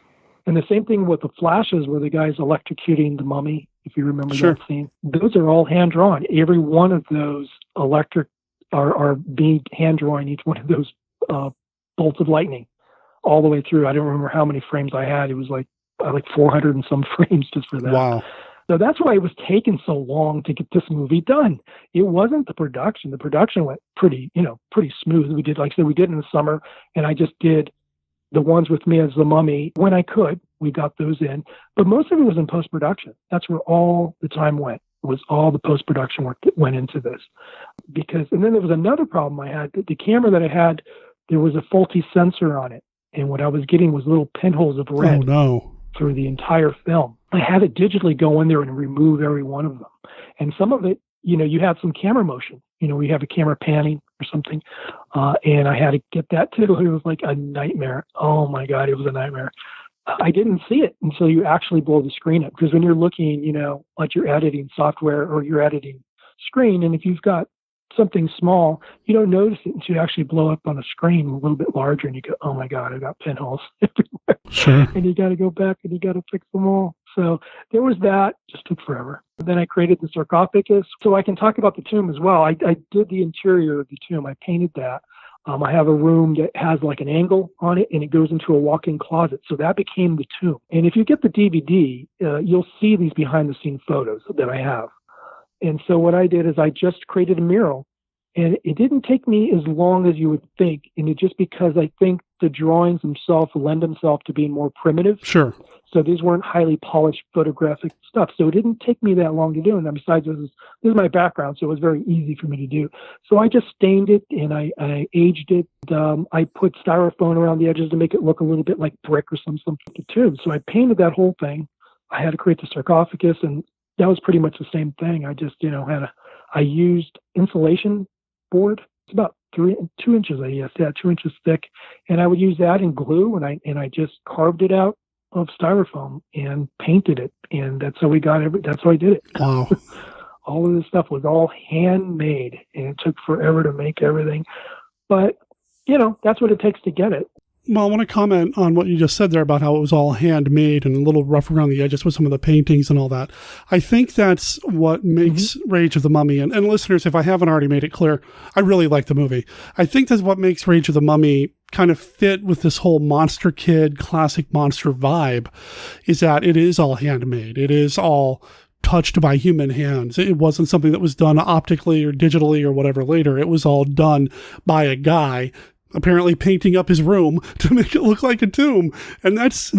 And the same thing with the flashes where the guy's electrocuting the mummy, if you remember that scene. Those are all hand drawn. Every one of those electric are being hand drawing each one of those bolts of lightning all the way through. I don't remember how many frames I had. It was like 400 and some frames just for that. Wow. So that's why it was taking so long to get this movie done. It wasn't the production. The production went pretty smooth. We did, like I said, we did in the summer, and I just did the ones with me as the mummy when I could. We got those in, but most of it was in post-production. That's where all the time went. It was all the post-production work that went into this. And then there was another problem I had. The camera that I had, there was a faulty sensor on it, and what I was getting was little pinholes of red through the entire film. I had to digitally go in there and remove every one of them. And some of it, you have some camera motion. We have a camera panning or something. And I had to get that too. It was like a nightmare. Oh my God, it was a nightmare. I didn't see it until you actually blow the screen up. Because when you're looking, at your editing software or your editing screen, and if you've got something small, you don't notice it until you actually blow up on a screen a little bit larger and you go, oh my God, I got pinholes everywhere. Sure. And you got to go back and you got to fix them all. So there was that. Just took forever. Then I created the sarcophagus. So I can talk about the tomb as well. I did the interior of the tomb. I painted that. I have a room that has like an angle on it and it goes into a walk-in closet. So that became the tomb. And if you get the DVD, you'll see these behind the scene photos that I have. And so what I did is I just created a mural, and it didn't take me as long as you would think. And it just because I think the drawings themselves lend themselves to being more primitive. Sure. So these weren't highly polished photographic stuff. So it didn't take me that long to do. And besides, this is my background, so it was very easy for me to do. So I just stained it and I aged it. I put styrofoam around the edges to make it look a little bit like brick or something too. So I painted that whole thing. I had to create the sarcophagus, and that was pretty much the same thing. I just, I used insulation board. It's about 2 inches, I guess. Yeah, 2 inches thick. And I would use that in glue, and I just carved it out of styrofoam and painted it. And that's how we got that's how I did it. Wow. All of this stuff was all handmade, and it took forever to make everything. But, that's what it takes to get it. Well, I want to comment on what you just said there about how it was all handmade and a little rough around the edges with some of the paintings and all that. I think that's what makes Rage of the Mummy, and listeners, if I haven't already made it clear, I really like the movie. I think that's what makes Rage of the Mummy kind of fit with this whole Monster Kid, classic monster vibe, is that it is all handmade. It is all touched by human hands. It wasn't something that was done optically or digitally or whatever later. It was all done by a guy apparently painting up his room to make it look like a tomb. And that's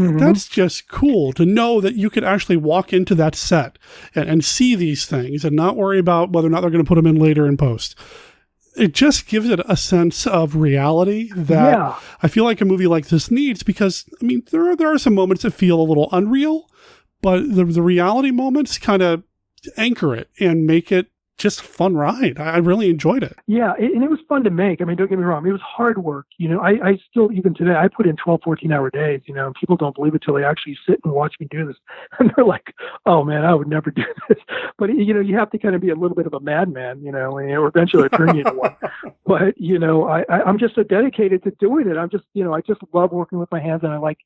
just cool to know that you could actually walk into that set and see these things and not worry about whether or not they're going to put them in later in post. It just gives it a sense of reality that I feel like a movie like this needs, because, I mean, there are some moments that feel a little unreal, but the reality moments kind of anchor it and make it just a fun ride. I really enjoyed it. Yeah, and it was fun to make. I mean, don't get me wrong. It was hard work. I still, even today, I put in 12, 14-hour days, and people don't believe it till they actually sit and watch me do this. And they're like, oh, man, I would never do this. But, you have to kind of be a little bit of a madman, or eventually I turn you into one. But, I'm just so dedicated to doing it. I'm just, I just love working with my hands, and I like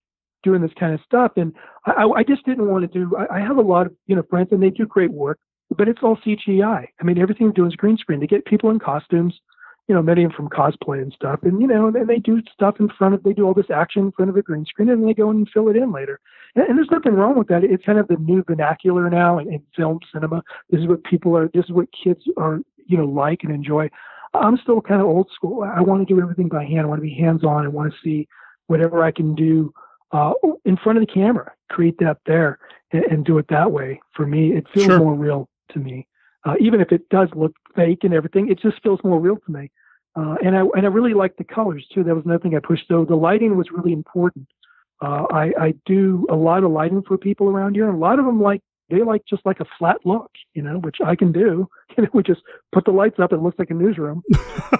doing this kind of stuff. And I just didn't want to do, I have a lot of, friends, and they do great work. But it's all CGI. I mean, everything they're doing is green screen. They get people in costumes, many of them from cosplay and stuff. And, and they do stuff they do all this action in front of a green screen, and then they go and fill it in later. And there's nothing wrong with that. It's kind of the new vernacular now in film cinema. This is what kids are, like and enjoy. I'm still kind of old school. I want to do everything by hand. I want to be hands-on. I want to see whatever I can do in front of the camera, create that there and do it that way. For me, it feels more real to me. Even if it does look fake and everything, it just feels more real to me. And I really like the colors too. That was another thing I pushed. So the lighting was really important. I do a lot of lighting for people around here, and a lot of them they like just like a flat look, which I can do. We just put the lights up, it looks like a newsroom.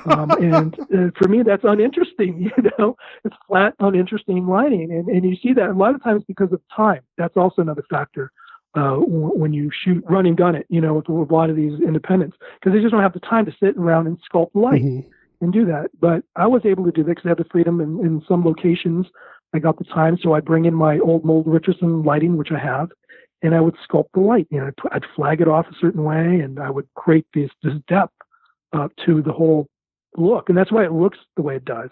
And for me, that's uninteresting. It's flat, uninteresting lighting, and you see that a lot of times because of time. That's also another factor. When you shoot run and gun it, with a lot of these independents, because they just don't have the time to sit around and sculpt light and do that. But I was able to do that because I had the freedom in some locations. I got the time, so I'd bring in my old mold Richardson lighting, which I have, and I would sculpt the light. I'd flag it off a certain way, and I would create this depth to the whole look, and that's why it looks the way it does.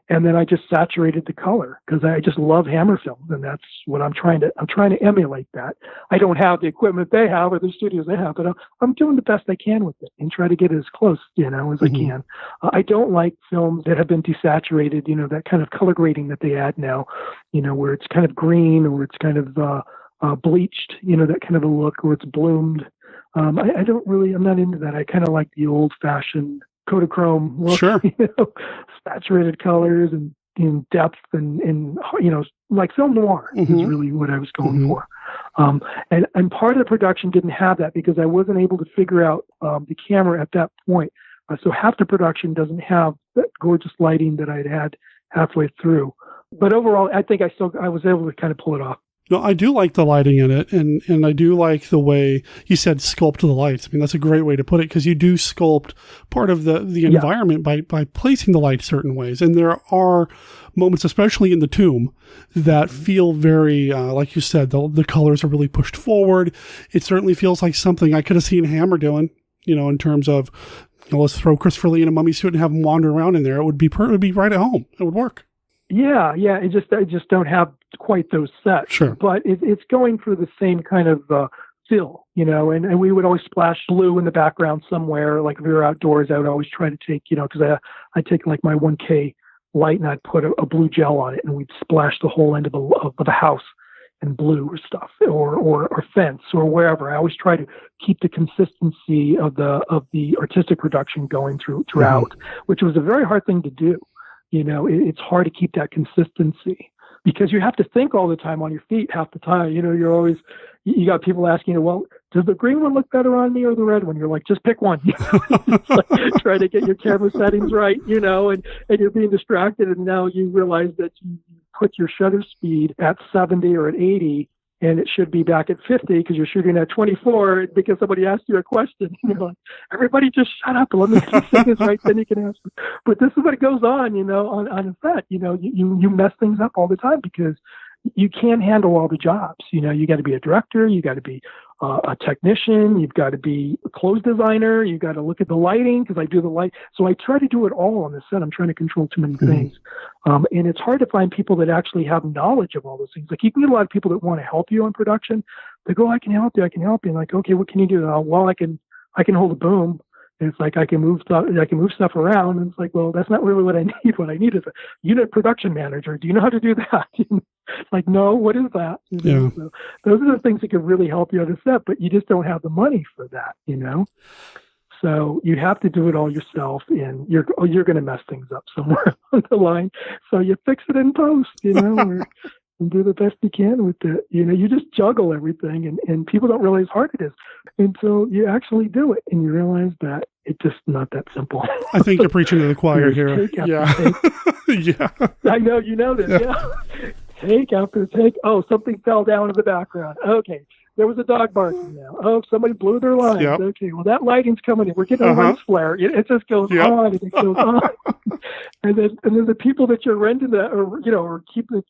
And then I just saturated the color because I just love hammer films, and that's what I'm trying to emulate that. I don't have the equipment they have or the studios they have, but I'm doing the best I can with it and try to get it as close, as I can. I don't like films that have been desaturated, that kind of color grading that they add now, where it's kind of green or it's kind of bleached, that kind of a look, or it's bloomed. I'm not into that. I kind of like the old fashioned Kodachrome look, saturated colors and in depth and like film noir is really what I was going for. And part of the production didn't have that because I wasn't able to figure out the camera at that point. So half the production doesn't have that gorgeous lighting that I'd had halfway through. But overall, I think I was able to kind of pull it off. No, I do like the lighting in it, and I do like the way you said sculpt the lights. I mean, that's a great way to put it, because you do sculpt part of the environment by placing the light certain ways. And there are moments, especially in the tomb, that feel very, like you said, the colors are really pushed forward. It certainly feels like something I could have seen Hammer doing, in terms of, let's throw Christopher Lee in a mummy suit and have him wander around in there. It would be right at home. It would work. Yeah. I just don't have quite those sets. Sure. But it's going for the same kind of feel, and we would always splash blue in the background somewhere. Like if we were outdoors, I would always try to take, because I take like my 1K light and I'd put a blue gel on it, and we'd splash the whole end of a house in blue or stuff, or fence or wherever. I always try to keep the consistency of the artistic production going throughout, which was a very hard thing to do. It's hard to keep that consistency because you have to think all the time on your feet half the time. You're always, you got people asking, well, does the green one look better on me or the red one? You're like, just pick one. Try to get your camera settings right, and you're being distracted. And now you realize that you put your shutter speed at 70 or at 80, and it should be back at 50 because you're shooting at 24 because somebody asked you a question. You're like, everybody just shut up and let me say this right, then you can ask. But this is what goes on, on a set. You mess things up all the time because you can't handle all the jobs. You got to be a director, you got to be a technician, you've got to be a clothes designer, you got to look at the lighting because I do the light. So I try to do it all on the set. I'm trying to control too many things. And it's hard to find people that actually have knowledge of all those things. Like you can get a lot of people that want to help you in production. They go, I can help you. And like, okay, what can you do? Well, I can hold a boom. And it's like I can move stuff around. And it's like, well, that's not really what I need. What I need is a unit production manager. Do you know how to do that? It's like, no, what is that? So those are the things that could really help you on a set, but you just don't have the money for that, So you have to do it all yourself, and you're going to mess things up somewhere on the line. So you fix it in post, or and do the best you can with it. You just juggle everything, and people don't realize how hard it is until you actually do it, and you realize that it's just not that simple. I think you're preaching to the choir here. Yeah. Yeah. I know, you know this. Yeah. Take after take. Oh, something fell down in the background. Okay. There was a dog barking now. Oh, somebody blew their lines. Yep. Okay, well, that lighting's coming in. We're getting a lens flare. It just goes on and it goes on. and then the people that you're renting that, or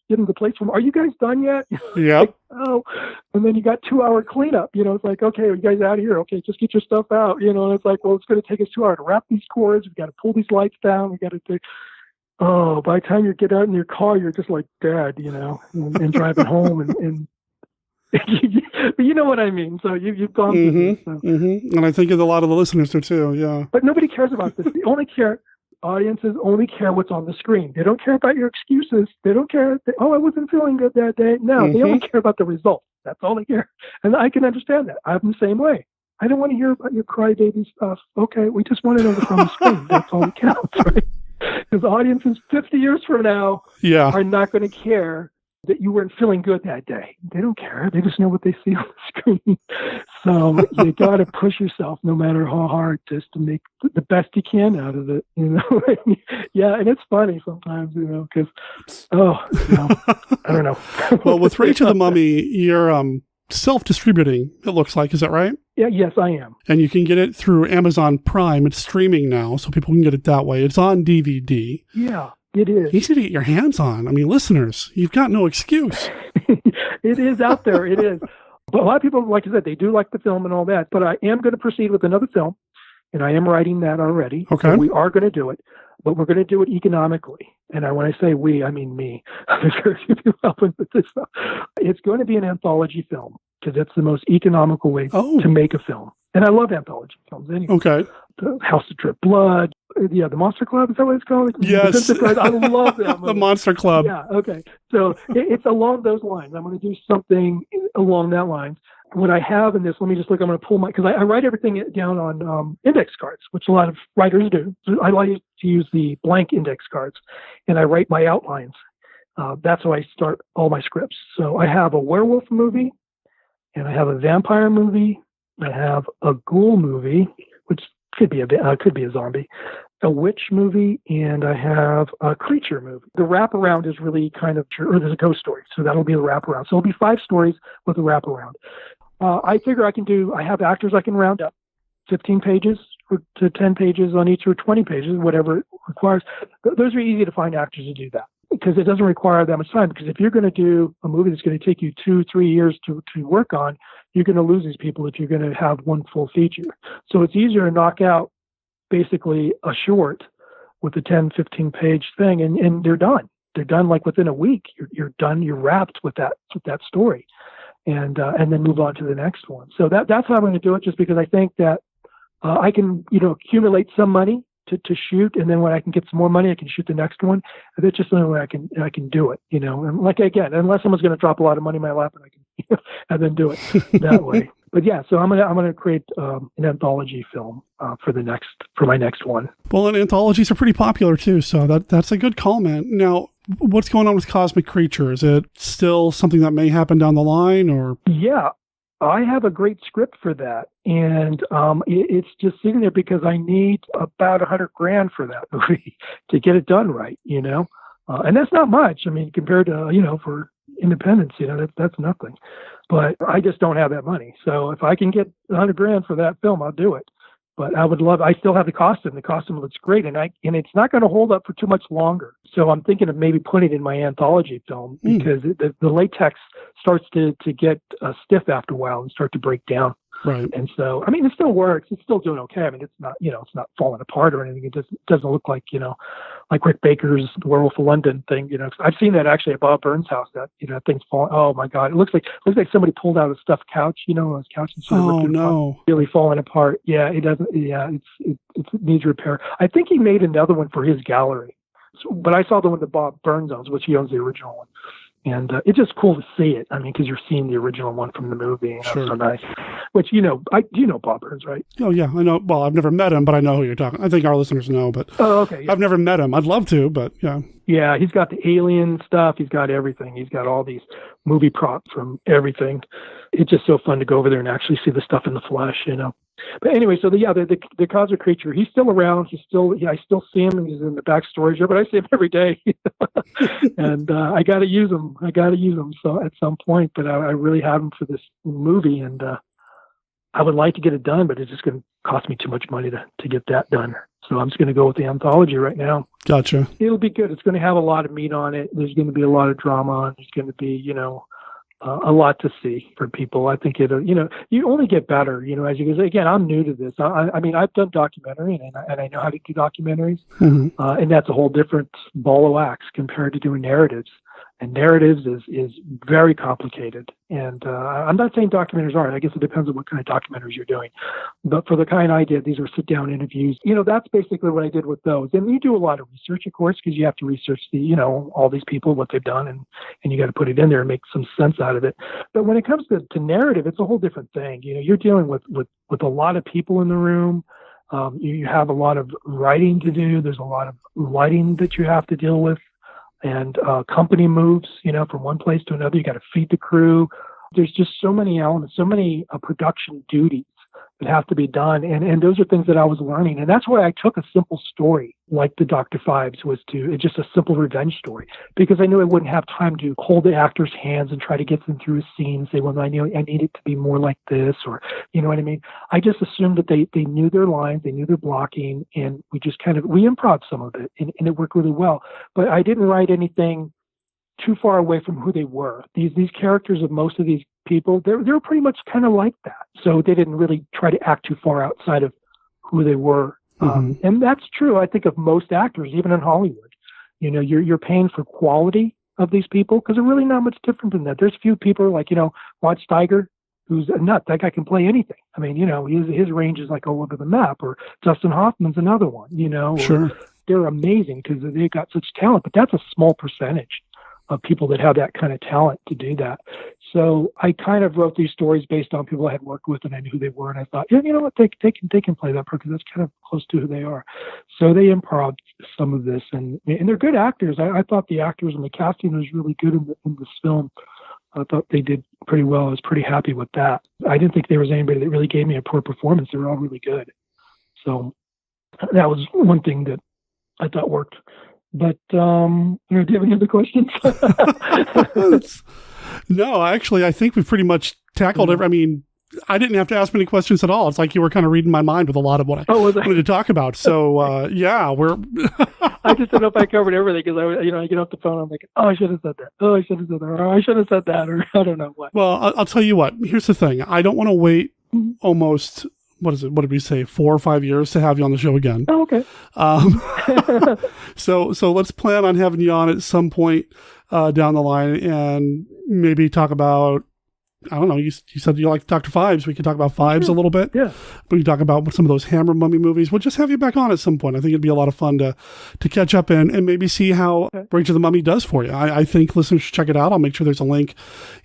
getting the place from, are you guys done yet? Yeah. Like, oh, and then you got 2-hour cleanup. It's like, okay, are you guys out of here? Okay, just get your stuff out. And it's like, well, it's going to take us 2 hours to wrap these cords. We've got to pull these lights down. We got to do. Oh, by the time you get out in your car, you're just like dead, and driving home and but you know what I mean. So you've gone through this. So. And I think a lot of the listeners do too. Yeah. But nobody cares about this. Audiences only care what's on the screen. They don't care about your excuses. They don't care. I wasn't feeling good that day. No, they only care about the result. That's all they care. And I can understand that. I'm the same way. I don't want to hear about your crybaby stuff. Okay, we just want to know what's on the screen. That's all that counts, right? Because audiences 50 years from now are not going to care that you weren't feeling good that day. They don't care. They just know what they see on the screen. So you got to push yourself no matter how hard just to make the best you can out of it, Yeah, and it's funny sometimes, because, I don't know. Well, with Rage of the Mummy, you're self-distributing, it looks like. Is that right? Yeah, yes, I am. And you can get it through Amazon Prime. It's streaming now, so people can get it that way. It's on DVD. Yeah. It is. Easy to get your hands on. I mean, listeners, you've got no excuse. It is out there. It is. But a lot of people, like I said, they do like the film and all that. But I am going to proceed with another film, and I am writing that already. Okay. So we are going to do it, but we're going to do it economically. And when I say we, I mean me. There's very few people helping with this stuff. It's going to be an anthology film because it's the most economical way to make a film. And I love anthology films anyway. Okay. The House of Drip Blood. The Monster Club, is that what it's called? Yes. I love that movie. The Monster Club. Yeah, okay. So it's along those lines. I'm going to do something along that line. What I have in this, let me just look, I'm going to pull because I write everything down on index cards, which a lot of writers do. So I like to use the blank index cards, and I write my outlines. That's how I start all my scripts. So I have a werewolf movie, and I have a vampire movie. I have a ghoul movie, which could be a zombie, a witch movie, and I have a creature movie. The wraparound is really there's a ghost story, so that'll be the wraparound. So it'll be 5 stories with a wraparound. I figure I have actors I can round up, 15 pages to 10 pages on each, or 20 pages, whatever it requires. Those are easy to find actors to do that, because it doesn't require that much time. Because if you're going to do a movie that's going to take you 2-3 years to work on, you're going to lose these people if you're going to have one full feature. So it's easier to knock out basically a short with a 10, 15 page thing, and they're done. They're done like within a week. You're done. You're wrapped with that story, and then move on to the next one. So that's how I'm going to do it, just because I think that I can accumulate some money to shoot, and then when I can get some more money, I can shoot the next one. And that's just the only way I can do it, And like, again, unless someone's going to drop a lot of money in my lap, and I can and then do it that way. But yeah, so I'm gonna create an anthology film for my next one. Well, and anthologies are pretty popular too, so that's a good call, man. Now, what's going on with Cosmic Creature? Is it still something that may happen down the line, or? Yeah. I have a great script for that, and it's just sitting there because I need about $100,000 for that movie to get it done right, and that's not much. I mean, compared to for independence, that's nothing. but I just don't have that money. So if I can get $100,000 for that film, I'll do it. But I still have the costume. The costume looks great, and it's not going to hold up for too much longer. So I'm thinking of maybe putting it in my anthology film because the latex starts to get stiff after a while and start to break down. Right. And so, I mean, it still works. It's still doing okay. I mean, it's not, it's not falling apart or anything. It doesn't look like, like Rick Baker's The Werewolf of London thing. I've seen that actually at Bob Burns' house. That thing's falling. Oh my God! It looks like somebody pulled out a stuffed couch. His couch and sort of ripped it apart, really falling apart. Yeah, it doesn't. Yeah, it needs repair. I think he made another one for his gallery, but I saw the one that Bob Burns owns, which he owns the original one. And it's just cool to see it. I mean, because you're seeing the original one from the movie. Sure. So nice. Which, you know Bob Burns, right? Oh, yeah. I know. Well, I've never met him, but I know who you're talking. I think our listeners know, but okay. Yeah. I've never met him. I'd love to, but yeah. Yeah, he's got the alien stuff. He's got everything. He's got all these movie props from everything. It's just so fun to go over there and actually see the stuff in the flesh, But anyway, so the cosmic creature, he's still around. I still see him, and he's in the back storage here, but I see him every day. And I got to use him. So at some point, but I really have him for this movie, and I would like to get it done, but it's just going to cost me too much money to get that done. So I'm just going to go with the anthology right now. Gotcha. It'll be good. It's going to have a lot of meat on it. There's going to be a lot of drama. And there's going to be, a lot to see for people. I think you only get better, as you go. Again, I'm new to this. I mean, I've done documentary and I know how to do documentaries. Mm-hmm. And that's a whole different ball of wax compared to doing narratives. And narratives is very complicated. And I'm not saying documentaries aren't. I guess it depends on what kind of documentaries you're doing. But for the kind I did, these were sit-down interviews. That's basically what I did with those. And you do a lot of research, of course, because you have to research all these people, what they've done, and you got to put it in there and make some sense out of it. But when it comes to narrative, it's a whole different thing. You're dealing with a lot of people in the room. You have a lot of writing to do. There's a lot of lighting that you have to deal with. And company moves, from one place to another. You got to feed the crew. There's just so many elements, so many production duties that have to be done. And those are things that I was learning. And that's why I took a simple story like the Dr. Fives it's just a simple revenge story, because I knew I wouldn't have time to hold the actor's hands and try to get them through a scene, say, well, I need it to be more like this, or, you know what I mean? I just assumed that they knew their lines, they knew their blocking, and we improv some of it, and it worked really well. But I didn't write anything too far away from who they were. These characters of most of these people, they're pretty much kind of like that. So they didn't really try to act too far outside of who they were. Mm-hmm. And that's true, I think, of most actors, even in Hollywood. You're paying for quality of these people because they're really not much different than that. There's few people like, Rod Steiger, who's a nut. That guy can play anything. I mean, his range is like all over the map. Or Dustin Hoffman's another one, Sure. They're amazing because they've got such talent, but that's a small percentage of people that have that kind of talent to do that. So I kind of wrote these stories based on people I had worked with, and I knew who they were. And I thought, you know what, they can play that part because that's kind of close to who they are. So they improv some of this, and they're good actors. I thought the actors and the casting was really good in this film. I thought they did pretty well. I was pretty happy with that. I didn't think there was anybody that really gave me a poor performance. They were all really good. So that was one thing that I thought worked. But do you have any other questions? No, actually, I think we've pretty much tackled it. I mean, I didn't have to ask many questions at all. It's like you were kind of reading my mind with a lot of what I wanted to talk about. So, yeah, we're... I just don't know if I covered everything because I get off the phone, I'm like, oh, I should have said that. Oh, I should have said that. Or I should have said that. Or I don't know what. Well, I'll tell you what. Here's the thing. I don't want to wait almost... What is it? What did we say? 4 or 5 years to have you on the show again. Oh, okay. So let's plan on having you on at some point down the line and maybe talk about, I don't know, you said you like Dr. Fives. We could talk about Fives a little bit. Yeah. We can talk about some of those Hammer mummy movies. We'll just have you back on at some point. I think it'd be a lot of fun to catch up and maybe see how Rage of the Mummy does for you. I think listeners should check it out. I'll make sure there's a link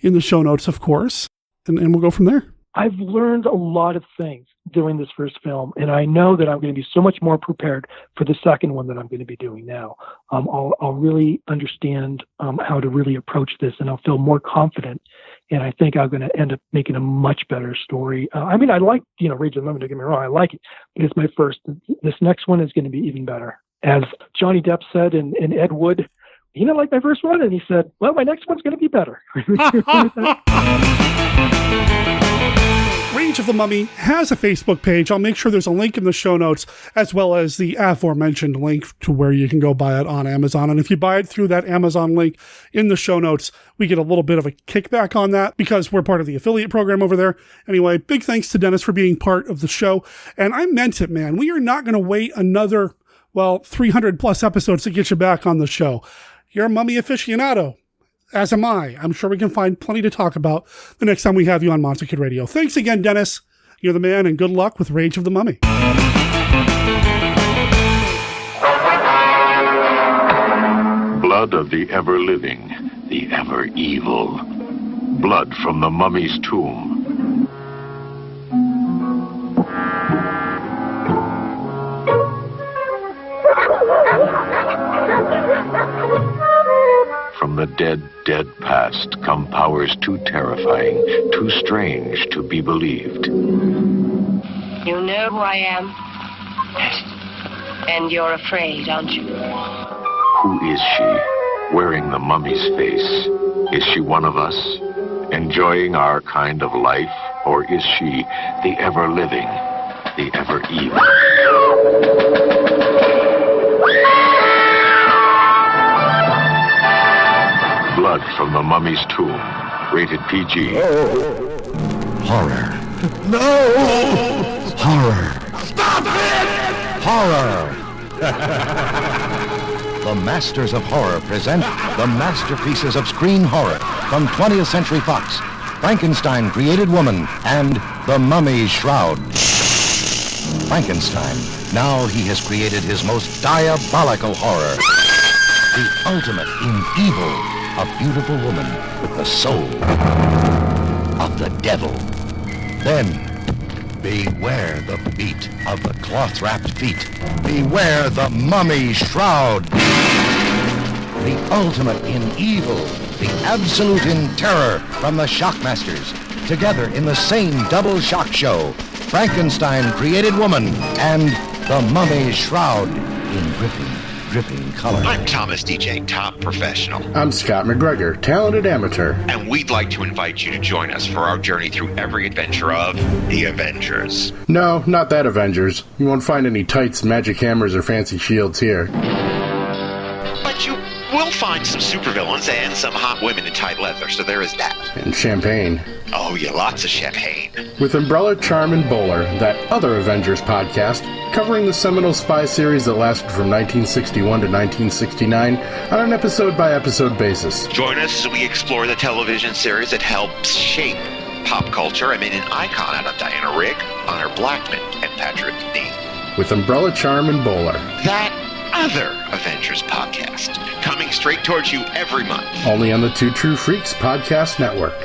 in the show notes, of course, and we'll go from there. I've learned a lot of things doing this first film, and I know that I'm going to be so much more prepared for the second one that I'm going to be doing now. I'll really understand how to really approach this, and I'll feel more confident. And I think I'm going to end up making a much better story. I mean, I like, Rage of the Mummy, don't get me wrong, I like it, but it's my first. This next one is going to be even better. As Johnny Depp said, and Ed Wood, you didn't like my first one? And he said, well, my next one's going to be better. Rage of the Mummy has a Facebook page. I'll make sure there's a link in the show notes, as well as the aforementioned link to where you can go buy it on Amazon. And if you buy it through that Amazon link in the show notes, we get a little bit of a kickback on that because we're part of the affiliate program over there. Anyway, big thanks to Dennis for being part of the show. And I meant it, man. We are not going to wait another, 300 plus episodes to get you back on the show. You're a mummy aficionado, as am I. I'm sure we can find plenty to talk about the next time we have you on Monster Kid Radio. Thanks again, Dennis. You're the man, and good luck with Rage of the Mummy. Blood of the ever-living, the ever-evil. Blood from the mummy's tomb. From the dead past come powers too terrifying, too strange to be believed. You know who I am? And you're afraid, aren't you? Who is she, wearing the mummy's face? Is she one of us, enjoying our kind of life? Or is she the ever-living, the ever-evil? Blood from the mummy's tomb. Rated PG. Horror. No! Horror. Stop it! Horror. The Masters of Horror present the masterpieces of screen horror from 20th Century Fox. Frankenstein Created Woman and The Mummy's Shroud. Frankenstein. Now he has created his most diabolical horror. The ultimate in evil. A beautiful woman with the soul of the devil. Then, beware the beat of the cloth-wrapped feet. Beware the mummy's shroud. The ultimate in evil. The absolute in terror from the Shockmasters. Together in the same double shock show. Frankenstein Created Woman and the Mummy's Shroud in dripping color. I'm Thomas DJ, top professional. I'm Scott McGregor, talented amateur. And we'd like to invite you to join us for our journey through every adventure of the Avengers. No, not that Avengers. You won't find any tights, magic hammers, or fancy shields here. But you will find some supervillains and some hot women in tight leather, so there is that. And champagne. Oh, yeah, lots of champagne. With Umbrella, Charm, and Bowler, that other Avengers podcast, covering the seminal spy series that lasted from 1961 to 1969 on an episode-by-episode basis. Join us as we explore the television series that helped shape pop culture. I mean, an icon out of Diana Rigg, Honor Blackman, and Patrick Dean. With Umbrella, Charm, and Bowler. That other Avengers podcast, coming straight towards you every month. Only on the Two True Freaks Podcast Network.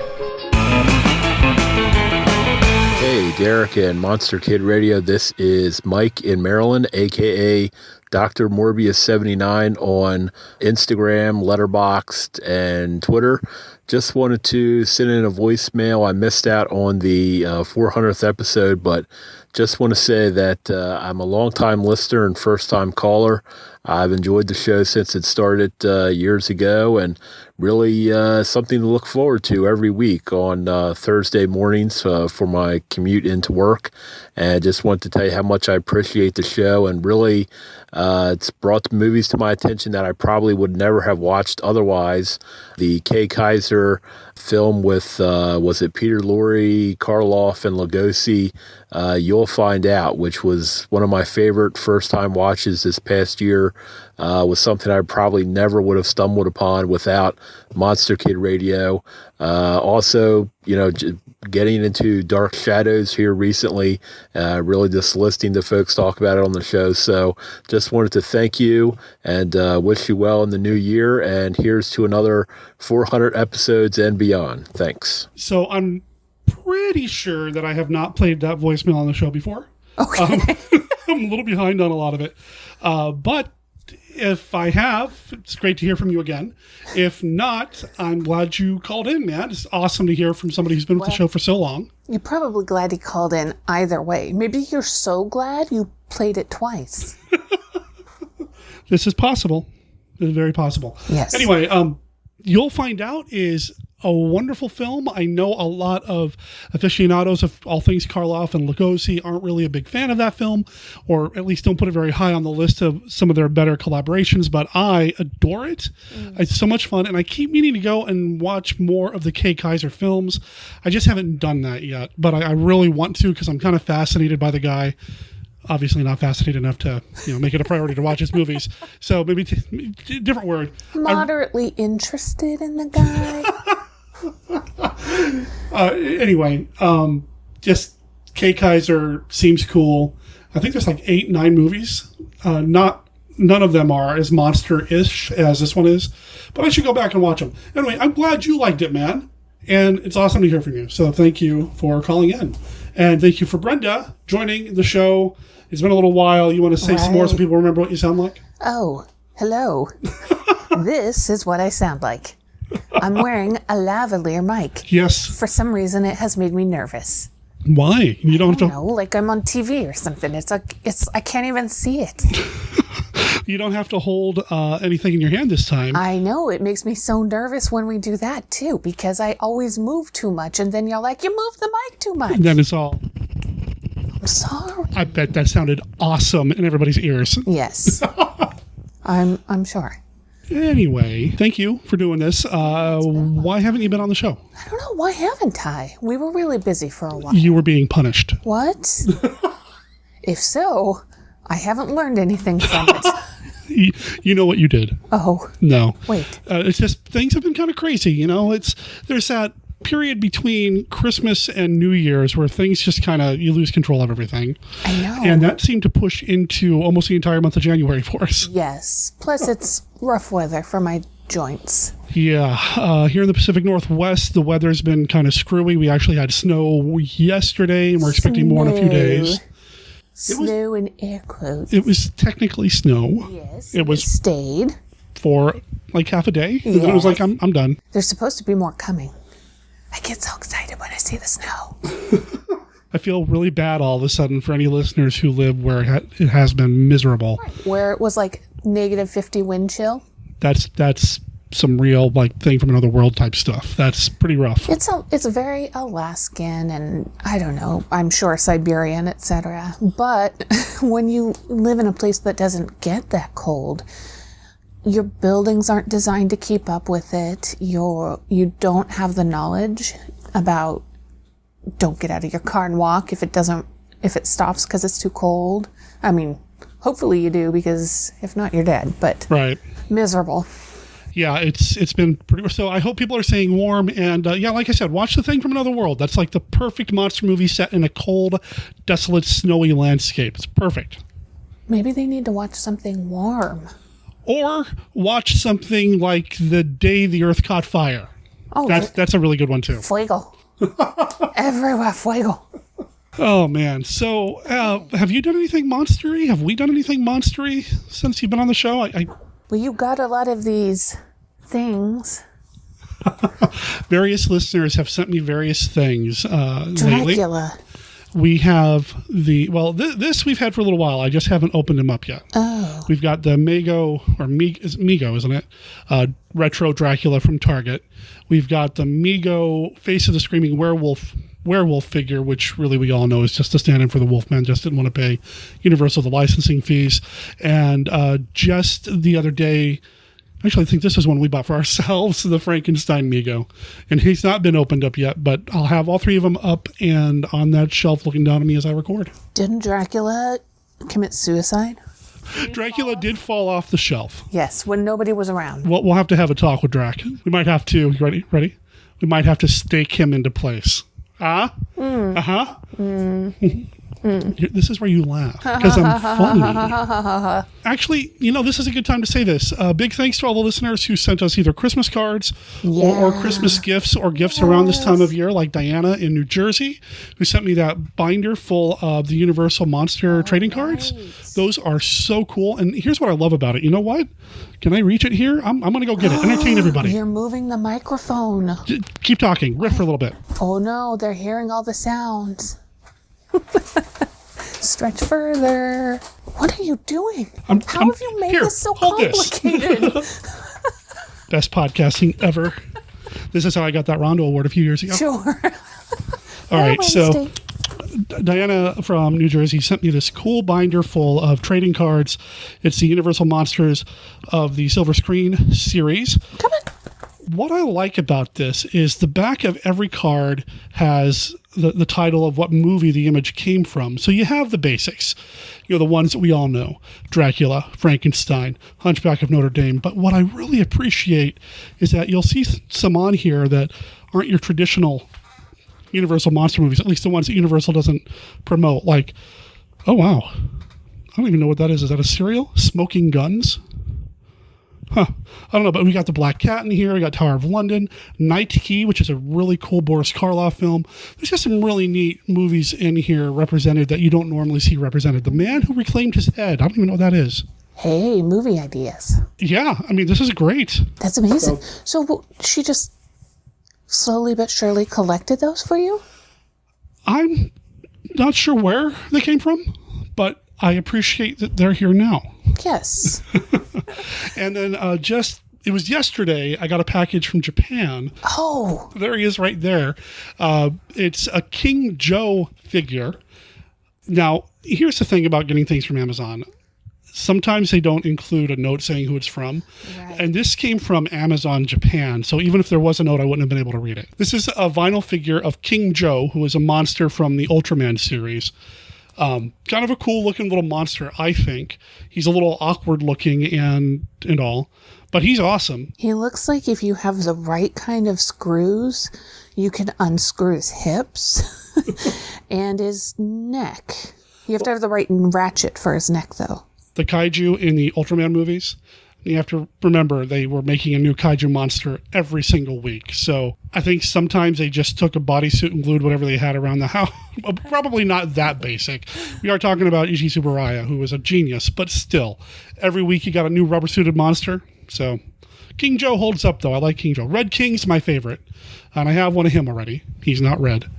Hey, Derek and Monster Kid Radio. This is Mike in Maryland, a.k.a. Dr. Morbius79 on Instagram, Letterboxd, and Twitter. Just wanted to send in a voicemail. I missed out on the 400th episode, but just want to say that I'm a long-time listener and first-time caller. I've enjoyed the show since it started years ago, and really something to look forward to every week on Thursday mornings for my commute into work. And I just want to tell you how much I appreciate the show, and really it's brought the movies to my attention that I probably would never have watched otherwise. The Kay Kaiser film with, was it Peter Lorre, Karloff, and Lugosi, You'll Find Out, which was one of my favorite first-time watches this past year, was something I probably never would have stumbled upon without Monster Kid Radio. Also, you know, getting into Dark Shadows here recently, really just listening to folks talk about it on the show. So just wanted to thank you and wish you well in the new year. And here's to another 400 episodes and beyond. Thanks. So I'm pretty sure that I have not played that voicemail on the show before. Okay. I'm a little behind on a lot of it. But if I have, it's great to hear from you again. If not, I'm glad you called in, man. It's awesome to hear from somebody who's been with the show for so long. You're probably glad he called in either way. Maybe you're so glad you played it twice. This is possible. It's very possible. Yes. Anyway, You'll Find Out is a wonderful film. I know a lot of aficionados of all things Karloff and Lugosi aren't really a big fan of that film, or at least don't put it very high on the list of some of their better collaborations, but I adore it. It's so much fun, and I keep meaning to go and watch more of the Kay Kaiser films. I just haven't done that yet, but I really want to because I'm kind of fascinated by the guy. Obviously not fascinated enough to make it a priority to watch his movies. So maybe different word. Moderately interested in the guy. Anyway, just Kay Kaiser seems cool. I think there's like 8-9 movies. None of them are as monster-ish as this one is, but I should go back and watch them. Anyway, I'm glad you liked it, man. And it's awesome to hear from you. So thank you for calling in. And thank you for Brenda joining the show. It's been a little while. You want to say some more so people remember what you sound like? Oh, hello. This is what I sound like. I'm wearing a lavalier mic. Yes. For some reason, it has made me nervous. Why? You don't have to... No, like I'm on TV or something. It's like, I can't even see it. You don't have to hold anything in your hand this time. I know. It makes me so nervous when we do that, too, because I always move too much, and then you're like, you moved the mic too much. And then it's all... I'm sorry. I bet that sounded awesome in everybody's ears. Yes. I'm sure. Anyway, thank you for doing this. Why haven't you been on the show? I don't know. Why haven't I? We were really busy for a while. You were being punished. What? If so, I haven't learned anything from it. You know what you did. Oh. No. Wait. It's just things have been kind of crazy. There's that period between Christmas and New Year's where things just kind of, you lose control of everything. I know. And that seemed to push into almost the entire month of January for us. Yes. Plus, it's rough weather for my joints. Yeah. Here in the Pacific Northwest, the weather's been kind of screwy. We actually had snow yesterday, and we're expecting more in a few days. Snow in air quotes. It was technically snow. Yes. It was stayed for like half a day. Yeah. It was like, I'm done. There's supposed to be more coming. I get so excited when I see the snow. I feel really bad all of a sudden for any listeners who live where it has been miserable. Where it was like -50 wind chill. That's some real thing from another world type stuff. That's pretty rough. It's very Alaskan and I don't know, I'm sure Siberian, etc. But when you live in a place that doesn't get that cold, your buildings aren't designed to keep up with it. You don't have the knowledge about don't get out of your car and walk if it stops because it's too cold. I mean, hopefully you do, because if not, you're dead. But right. Miserable. Yeah, it's been pretty. So I hope people are staying warm. And like I said, watch The Thing from Another World. That's like the perfect monster movie set in a cold, desolate, snowy landscape. It's perfect. Maybe they need to watch something warm. Or watch something like The Day the Earth Caught Fire. Oh, that's a really good one too. Fuego. Everywhere fuego. Oh man. So have you done anything monstery? Have we done anything monstery since you've been on the show? Well, you got a lot of these things. Various listeners have sent me various things lately. Dracula. We have this we've had for a little while. I just haven't opened them up yet. Oh. We've got the Mego, Mego, isn't it? Retro Dracula from Target. We've got the Mego Face of the Screaming werewolf figure, which really we all know is just a stand-in for the Wolfman. Just didn't want to pay Universal the licensing fees. And just the other day, actually, I think this is one we bought for ourselves, the Frankenstein Mego. And he's not been opened up yet, but I'll have all three of them up and on that shelf looking down at me as I record. Didn't Dracula commit suicide? Dracula did fall off the shelf. Yes, when nobody was around. We'll have to have a talk with Drac. We might have to, ready? We might have to stake him into place. Uh-huh. This is where you laugh, because I'm funny. Actually, this is a good time to say this. Big thanks to all the listeners who sent us either Christmas cards or Christmas gifts or gifts around this time of year, like Diana in New Jersey, who sent me that binder full of the Universal Monster trading cards. Those are so cool. And here's what I love about it. You know what? Can I reach it here? I'm going to go get it. Entertain everybody. You're moving the microphone. Keep talking. Riff for a little bit. Oh, no. They're hearing all the sounds. Stretch further. What are you doing? How have you made here, this so hold this. complicated? Best podcasting ever. This is how I got that Rondo Award a few years ago. Sure. All right, so Diana from New Jersey sent me this cool binder full of trading cards. It's the Universal Monsters of the Silver Screen series. Come on. What I like about this is the back of every card has the title of what movie the image came from. So you have the basics, the ones that we all know: Dracula, Frankenstein, Hunchback of Notre Dame. But what I really appreciate is that you'll see some on here that aren't your traditional Universal monster movies, at least the ones that Universal doesn't promote. Like, oh wow, I don't even know what that is. Is that a cereal? Smoking Guns? Huh. I don't know, but we got The Black Cat in here. We got Tower of London, Night Key, which is a really cool Boris Karloff film. There's just some really neat movies in here represented that you don't normally see represented. The Man Who Reclaimed His Head. I don't even know what that is. Hey, movie ideas. Yeah, I mean, this is great. That's amazing. So she just slowly but surely collected those for you? I'm not sure where they came from, but I appreciate that they're here now. Yes. And then it was yesterday, I got a package from Japan. Oh. There he is right there. It's a King Joe figure. Now, here's the thing about getting things from Amazon. Sometimes they don't include a note saying who it's from. Right. And this came from Amazon Japan. So even if there was a note, I wouldn't have been able to read it. This is a vinyl figure of King Joe, who is a monster from the Ultraman series. Kind of a cool looking little monster, I think. He's a little awkward looking and all, but he's awesome. He looks like if you have the right kind of screws, you can unscrew his hips and his neck. You have to have the right ratchet for his neck, though. The kaiju in the Ultraman movies, you have to remember they were making a new kaiju monster every single week. So I think sometimes they just took a bodysuit and glued whatever they had around the house. Probably not that basic. We are talking about Ichi Tsuburaya, who was a genius, but still, every week you got a new rubber-suited monster. So King Joe holds up, though. I like King Joe. Red King's my favorite, and I have one of him already. He's not red.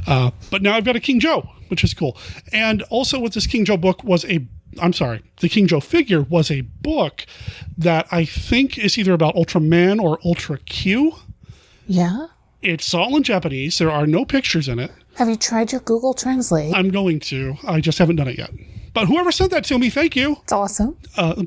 But now I've got a King Joe, which is cool. And also with this King Joe book the King Joe figure was a book that I think is either about Ultraman or Ultra Q. Yeah? It's all in Japanese. There are no pictures in it. Have you tried your Google Translate? I'm going to. I just haven't done it yet. But whoever sent that to me, thank you. It's awesome.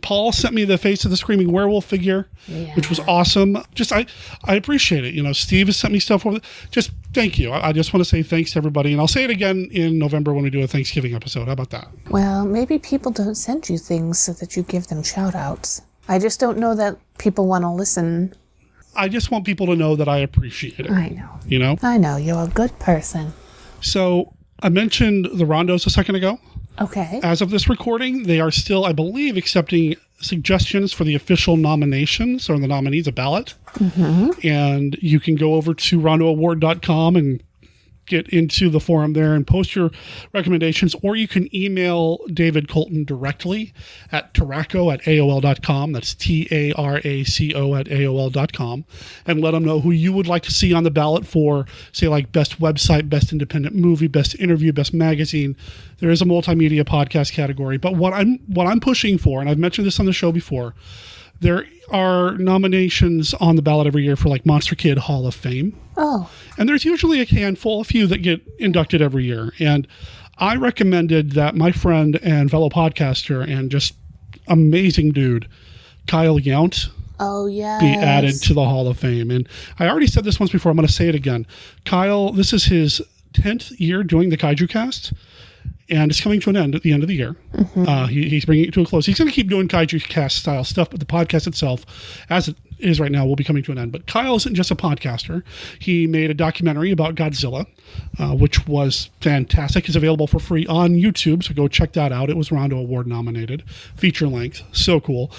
Paul sent me the Face of the Screaming Werewolf figure, which was awesome. Just, I appreciate it. Steve has sent me stuff over. Just thank you. I just want to say thanks to everybody. And I'll say it again in November when we do a Thanksgiving episode. How about that? Well, maybe people don't send you things so that you give them shout outs. I just don't know that people want to listen. I just want people to know that I appreciate it. I know. I know. You're a good person. So I mentioned the Rondos a second ago. Okay. As of this recording, they are still, I believe, accepting suggestions for the official nominations or the nominees, a ballot. Mm-hmm. And you can go over to rondoaward.com and get into the forum there and post your recommendations, or you can email David Colton directly at taraco@aol.com. That's TARACO@aol.com, and let them know who you would like to see on the ballot for, say, like best website, best independent movie, best interview, best magazine. There is a multimedia podcast category, but what I'm pushing for, and I've mentioned this on the show before, there are nominations on the ballot every year for like Monster Kid Hall of Fame. Oh. And there's usually a few that get inducted every year. And I recommended that my friend and fellow podcaster and just amazing dude, Kyle Yount, be added to the Hall of Fame. And I already said this once before. I'm going to say it again. Kyle, this is his 10th year doing the Kaiju Cast. And it's coming to an end at the end of the year. Mm-hmm. He's bringing it to a close. He's going to keep doing Kaiju Cast style stuff, but the podcast itself, as it is right now, will be coming to an end. But Kyle isn't just a podcaster. He made a documentary about Godzilla, which was fantastic. It's available for free on YouTube, so go check that out. It was Rondo Award nominated. Feature length. So cool.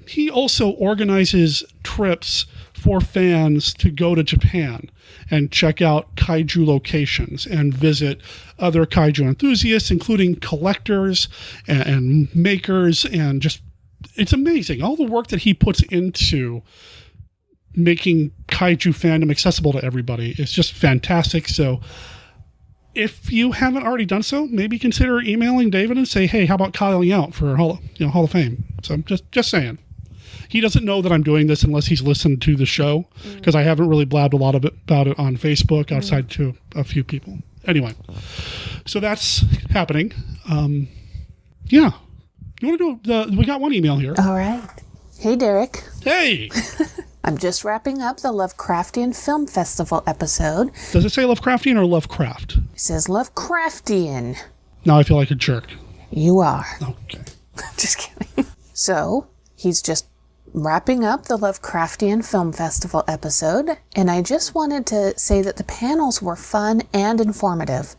He also organizes trips for fans to go to Japan and check out kaiju locations and visit other kaiju enthusiasts, including collectors and makers, and just, it's amazing. All the work that he puts into making kaiju fandom accessible to everybody is just fantastic. So if you haven't already done so, maybe consider emailing David and say, hey, how about calling out for Hall of Fame? So I'm just saying. He doesn't know that I'm doing this unless he's listened to the show, because I haven't really blabbed a lot about it on Facebook outside to a few people. Anyway, so that's happening. Yeah. You want to do we got one email here. All right. Hey, Derek. Hey. I'm just wrapping up the Lovecraftian Film Festival episode. Does it say Lovecraftian or Lovecraft? It says Lovecraftian. Now I feel like a jerk. You are. Okay. Just kidding. So, he's just wrapping up the Lovecraftian Film Festival episode, and I just wanted to say that the panels were fun and informative.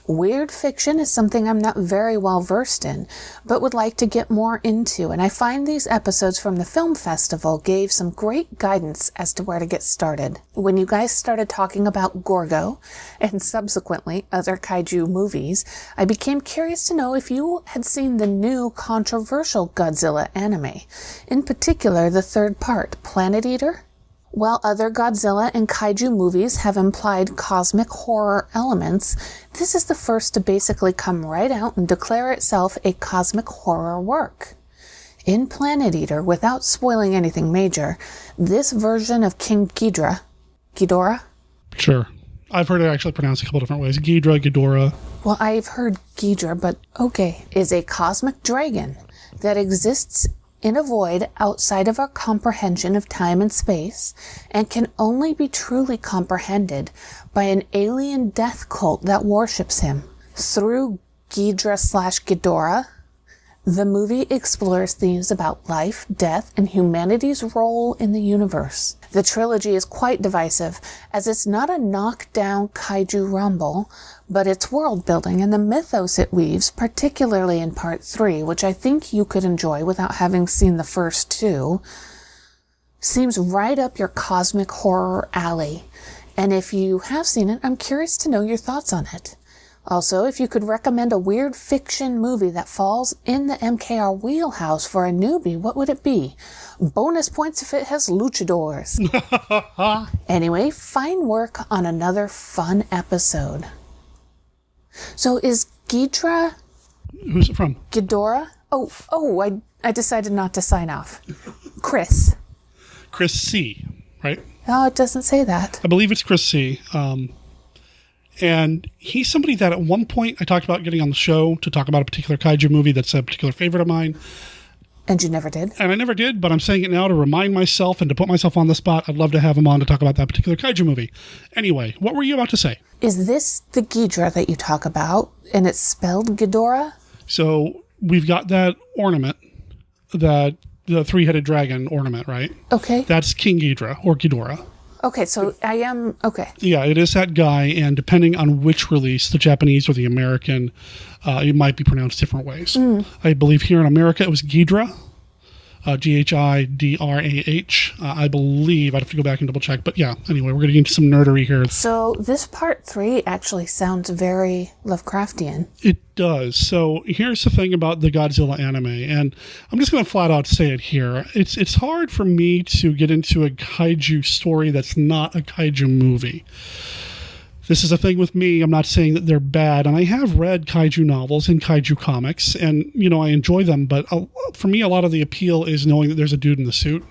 Weird fiction is something I'm not very well versed in, but would like to get more into, and I find these episodes from the film festival gave some great guidance as to where to get started. When you guys started talking about Gorgo, and subsequently other kaiju movies, I became curious to know if you had seen the new controversial Godzilla anime, in particular the third part, Planet Eater? While other Godzilla and kaiju movies have implied cosmic horror elements, this is the first to basically come right out and declare itself a cosmic horror work. In Planet Eater, without spoiling anything major, this version of King Ghidorah? Sure. I've heard it actually pronounced a couple different ways. Ghidorah. Well, I've heard Ghidra, but okay. Is a cosmic dragon that exists in a void outside of our comprehension of time and space, and can only be truly comprehended by an alien death cult that worships him. Through Ghidorah, the movie explores themes about life, death, and humanity's role in the universe. The trilogy is quite divisive, as it's not a knockdown kaiju rumble, but it's world building and the mythos it weaves, particularly in part 3, which I think you could enjoy without having seen the first two, seems right up your cosmic horror alley. And if you have seen it, I'm curious to know your thoughts on it. Also, if you could recommend a weird fiction movie that falls in the MKR wheelhouse for a newbie, what would it be? Bonus points if it has luchadors. Anyway, fine work on another fun episode. So is Ghidra... Who's it from? Ghidorah? I decided not to sign off. Chris C., right? Oh, it doesn't say that. I believe it's Chris C., and he's somebody that at one point I talked about getting on the show to talk about a particular kaiju movie that's a particular favorite of mine. And you never did? And I never did, but I'm saying it now to remind myself and to put myself on the spot. I'd love to have him on to talk about that particular kaiju movie. Anyway, what were you about to say? Is this the Ghidra that you talk about, and it's spelled Ghidorah? So we've got that ornament, the three-headed dragon ornament, right? Okay. That's King Ghidra, or Ghidorah. Okay, so I am... Okay. Yeah, it is that guy, and depending on which release, the Japanese or the American, it might be pronounced different ways. I believe here in America it was Ghidra, Ghidrah. I believe. I'd have to go back and double check. But yeah, anyway, we're going to get into some nerdery here. So this part 3 actually sounds very Lovecraftian. It does. So here's the thing about the Godzilla anime, and I'm just going to flat out say it here. It's hard for me to get into a kaiju story that's not a kaiju movie. This is a thing with me. I'm not saying that they're bad, and I have read kaiju novels and kaiju comics, and, I enjoy them, but for me, a lot of the appeal is knowing that there's a dude in the suit.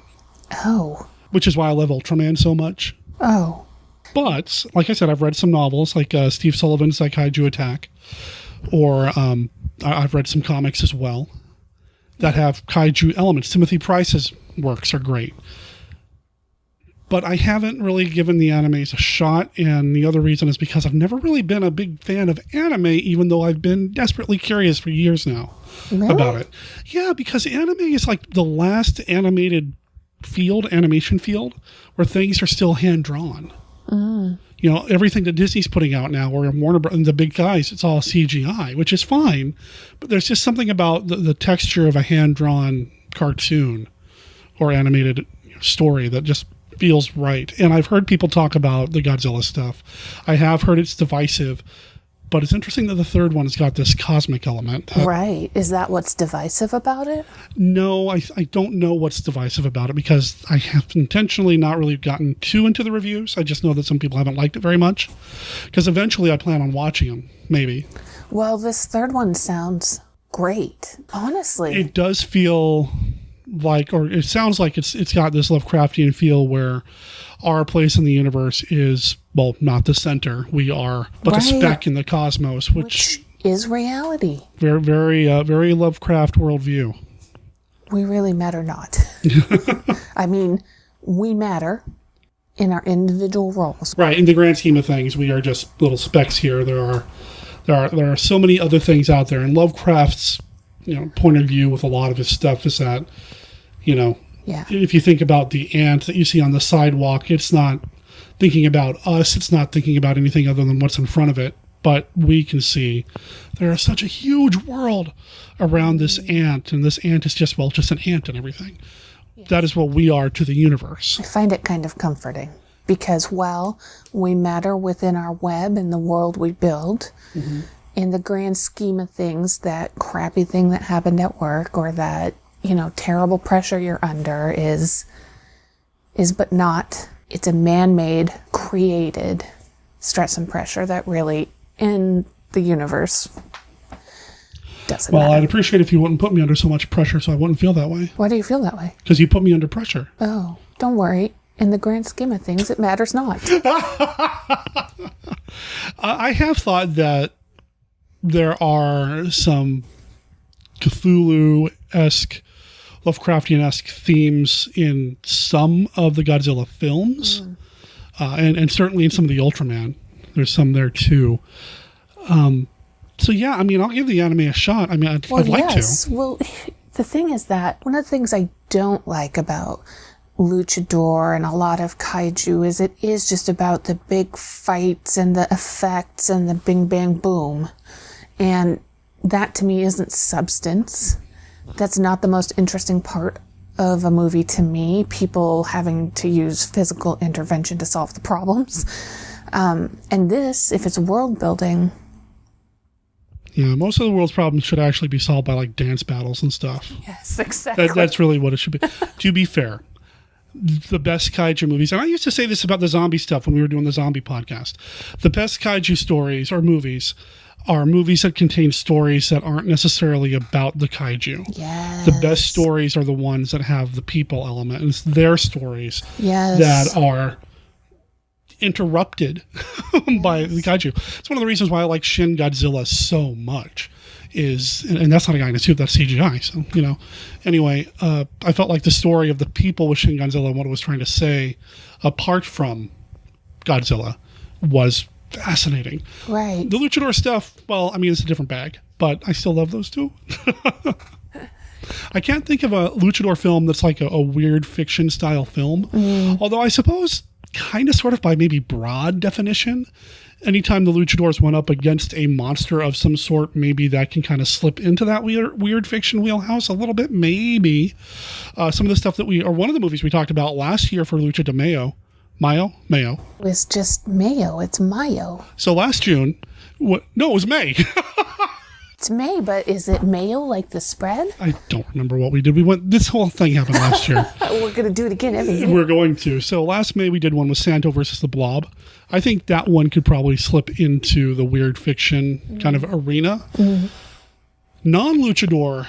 Oh. Which is why I love Ultraman so much. Oh. But, like I said, I've read some novels, like Steve Sullivan's Kaiju Attack, or I've read some comics as well that have kaiju elements. Timothy Price's works are great. But I haven't really given the animes a shot, and the other reason is because I've never really been a big fan of anime, even though I've been desperately curious for years now about it. Yeah, because anime is like the last animation field, where things are still hand-drawn. Everything that Disney's putting out now, or Warner Bros., the big guys, it's all CGI, which is fine, but there's just something about the texture of a hand-drawn cartoon or animated story that just feels right. And I've heard people talk about the Godzilla stuff. I have heard it's divisive. But it's interesting that the third one has got this cosmic element. Right. Is that what's divisive about it? No, I don't know what's divisive about it because I have intentionally not really gotten too into the reviews. I just know that some people haven't liked it very much. Because eventually I plan on watching them, maybe. Well, this third one sounds great, honestly. It does feel like, or it sounds like it's got this Lovecraftian feel where our place in the universe is, well, not the center. We are but a speck in the cosmos, which is reality. Very, very Lovecraft worldview. We really matter not. I mean, we matter in our individual roles. Right. In the grand scheme of things, we are just little specks here. There are so many other things out there, and Lovecraft's point of view with a lot of his stuff is that if you think about the ant that you see on the sidewalk, it's not thinking about us. It's not thinking about anything other than what's in front of it. But we can see there is such a huge world around this ant, and this ant is just an ant and everything. Yeah. That is what we are to the universe. I find it kind of comforting because while we matter within our web and the world we build, in the grand scheme of things, that crappy thing that happened at work or that terrible pressure you're under is but not. It's a man-made, created stress and pressure that really, in the universe, doesn't matter. I'd appreciate if you wouldn't put me under so much pressure so I wouldn't feel that way. Why do you feel that way? Because you put me under pressure. Oh, don't worry. In the grand scheme of things, it matters not. I have thought that there are some Cthulhu-esque, Lovecraftian-esque themes in some of the Godzilla films, and certainly in some of the Ultraman. There's some there too. So yeah, I mean, I'll give the anime a shot. I mean, I'd like to. Well, the thing is that one of the things I don't like about luchador and a lot of kaiju is it is just about the big fights and the effects and the bing bang boom. And that to me isn't substance. That's not the most interesting part of a movie to me, people having to use physical intervention to solve the problems. And this, if it's world building... Yeah, most of the world's problems should actually be solved by dance battles and stuff. Yes, exactly. That's really what it should be. To be fair, the best kaiju movies, and I used to say this about the zombie stuff when we were doing the zombie podcast, the best kaiju stories or movies are movies that contain stories that aren't necessarily about the kaiju. Yes. The best stories are the ones that have the people element. And it's their stories that are interrupted by the kaiju. It's one of the reasons why I like Shin Godzilla so much. And that's not a guy in a suit, that's CGI. So, anyway, I felt like the story of the people with Shin Godzilla and what it was trying to say, apart from Godzilla, was fascinating. Right. The luchador stuff, well, I mean, it's a different bag, but I still love those two. I can't think of a luchador film that's like a weird fiction style film. Although I suppose kind of sort of by maybe broad definition, anytime the luchadors went up against a monster of some sort, maybe that can kind of slip into that weird fiction wheelhouse a little bit. Maybe some of the stuff one of the movies we talked about last year for Lucha de Mayo. Mayo. It's just Mayo. It's Mayo. So last June, it was May. It's May, but is it Mayo like the spread? I don't remember what we did. This whole thing happened last year. We're going to do it again every year. We're going to. So last May we did one with Santo versus the Blob. I think that one could probably slip into the weird fiction kind of arena. Non-luchador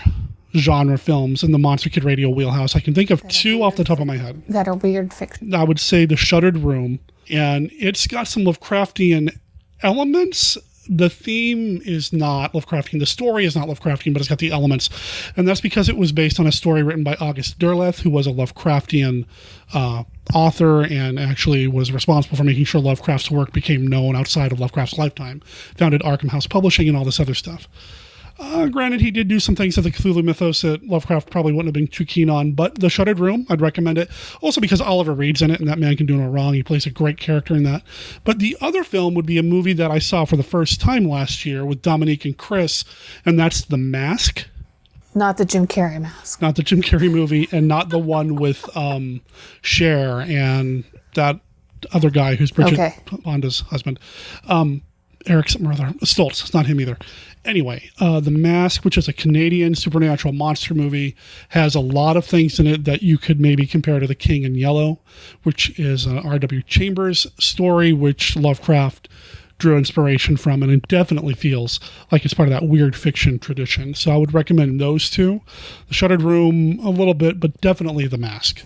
genre films in the Monster Kid Radio wheelhouse, I can think of two off the top of my head. That are weird fiction. I would say The Shuttered Room, and it's got some Lovecraftian elements. The theme is not Lovecraftian. The story is not Lovecraftian, but it's got the elements. And that's because it was based on a story written by August Derleth, who was a Lovecraftian author and actually was responsible for making sure Lovecraft's work became known outside of Lovecraft's lifetime. Founded Arkham House Publishing and all this other stuff. Granted, he did do some things of the Cthulhu mythos that Lovecraft probably wouldn't have been too keen on, but The Shuttered Room, I'd recommend it. Also because Oliver Reed's in it, and that man can do no wrong. He plays a great character in that. But the other film would be a movie that I saw for the first time last year with Dominique and Chris, and that's The Mask. Not the Jim Carrey mask. Not the Jim Carrey movie, and not the one with Cher and that other guy who's Bridget Fonda's husband. Eric Stoltz. It's not him either. Anyway, The Mask, which is a Canadian supernatural monster movie, has a lot of things in it that you could maybe compare to The King in Yellow, which is an R.W. Chambers story, which Lovecraft drew inspiration from, and it definitely feels like it's part of that weird fiction tradition. So I would recommend those two. The Shuttered Room a little bit, but definitely The Mask.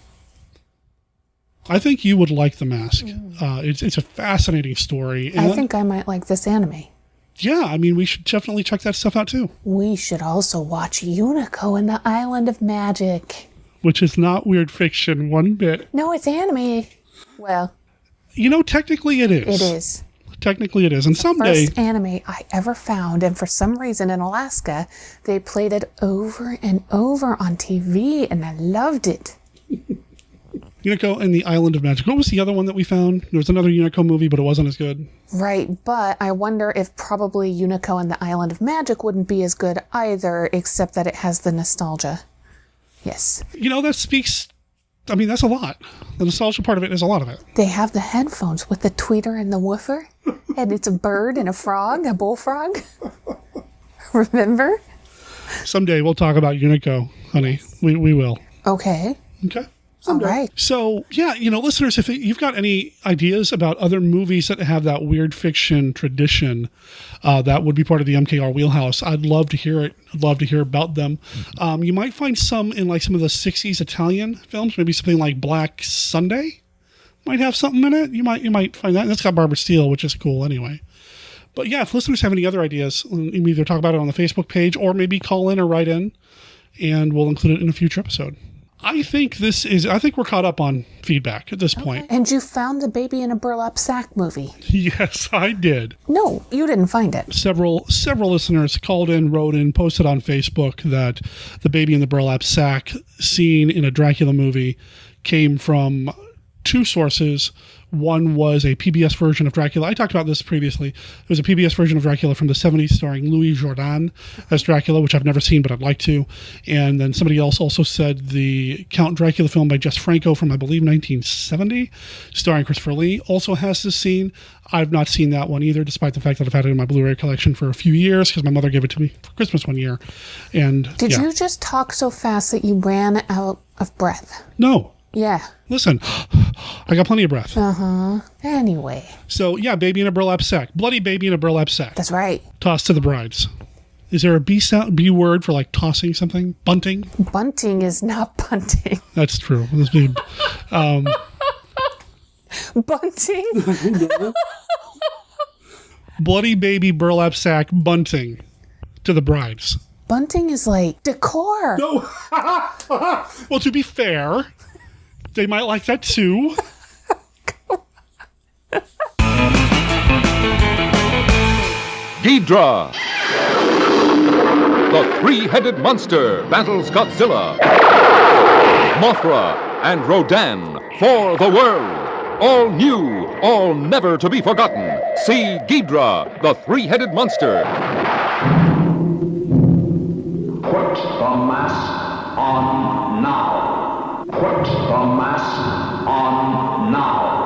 I think you would like The Mask. It's a fascinating story. And I think I might like this anime. Yeah, I mean, we should definitely check that stuff out too. We should also watch Unico and the Island of Magic. Which is not weird fiction one bit. No, it's anime. Well, technically it is. It is. Technically it is. And someday... First anime I ever found, and for some reason in Alaska, they played it over and over on TV, and I loved it. Unico and the Island of Magic. What was the other one that we found? There was another Unico movie, but it wasn't as good. Right, but I wonder if probably Unico and the Island of Magic wouldn't be as good either, except that it has the nostalgia. Yes. That speaks... I mean, that's a lot. The nostalgia part of it is a lot of it. They have the headphones with the tweeter and the woofer, and it's a bird and a frog, a bullfrog. Remember? Someday we'll talk about Unico, honey. We will. Okay. Okay. All right. So, yeah, listeners, if you've got any ideas about other movies that have that weird fiction tradition that would be part of the MKR wheelhouse, I'd love to hear it. I'd love to hear about them. You might find some in like some of the 60s Italian films, maybe something like Black Sunday might have something in it. You might find that. And that's got Barbara Steele, which is cool anyway. But yeah, if listeners have any other ideas, you can either talk about it on the Facebook page or maybe call in or write in, and we'll include it in a future episode. I think we're caught up on feedback at this point. And you found the Baby in a Burlap Sack movie. Yes, I did. No, you didn't find it. Several listeners called in, wrote in, posted on Facebook that the Baby in the Burlap Sack scene in a Dracula movie came from two sources. One was a PBS version of Dracula. I talked about this previously. It was a PBS version of Dracula from the 70s starring Louis Jourdan as Dracula, which I've never seen, but I'd like to. And then somebody else also said the Count Dracula film by Jess Franco from, I believe, 1970, starring Christopher Lee, also has this scene. I've not seen that one either, despite the fact that I've had it in my Blu-ray collection for a few years because my mother gave it to me for Christmas one year. And Did you just talk so fast that you ran out of breath? No. Yeah. Listen, I got plenty of breath. Uh-huh. Anyway. So, yeah, Baby in a Burlap Sack. Bloody Baby in a Burlap Sack. That's right. Tossed to the brides. Is there a B word for like tossing something? Bunting? Bunting is not bunting. That's true. Bunting? Bloody Baby Burlap Sack bunting to the brides. Bunting is like decor. No. Well, to be fair, they might like that too. Ghidra, the three-headed monster, battles Godzilla, Mothra, and Rodan for the world. All new, all never to be forgotten. See Ghidra, the three-headed monster. Put the mask on now. Put the mask on now.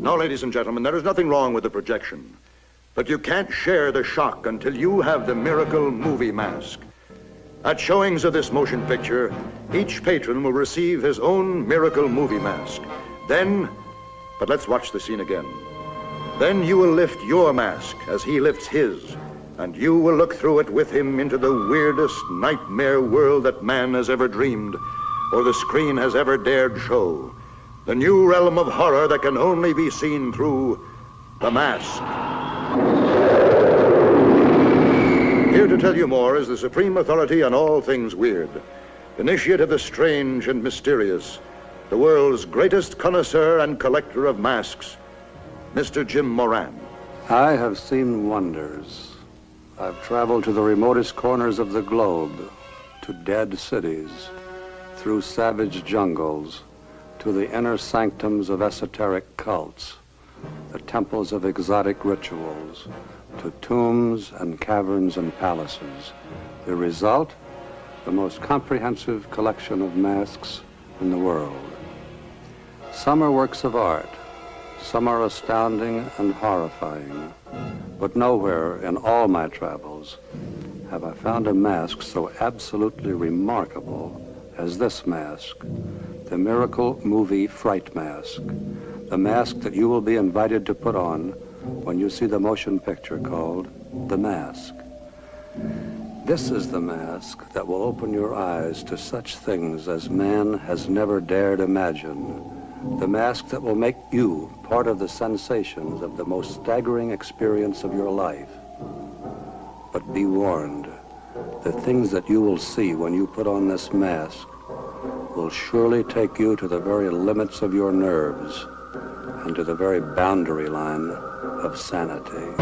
Now, ladies and gentlemen, there is nothing wrong with the projection. But you can't share the shock until you have the miracle movie mask. At showings of this motion picture, each patron will receive his own miracle movie mask. Then, but let's watch the scene again. Then you will lift your mask as he lifts his, and you will look through it with him into the weirdest nightmare world that man has ever dreamed, or the screen has ever dared show. The new realm of horror that can only be seen through The Mask. Here to tell you more is the supreme authority on all things weird, initiate of the strange and mysterious, the world's greatest connoisseur and collector of masks, Mr. Jim Moran. I have seen wonders. I've traveled to the remotest corners of the globe, to dead cities, through savage jungles, to the inner sanctums of esoteric cults, the temples of exotic rituals, to tombs and caverns and palaces. The result, the most comprehensive collection of masks in the world. Some are works of art, Some are astounding and horrifying, but nowhere in all my travels have I found a mask so absolutely remarkable as this mask, the Miracle Movie Fright Mask, the mask that you will be invited to put on when you see the motion picture called The Mask. This is the mask that will open your eyes to such things as man has never dared imagine. The mask that will make you part of the sensations of the most staggering experience of your life. But be warned, the things that you will see when you put on this mask will surely take you to the very limits of your nerves and to the very boundary line of sanity.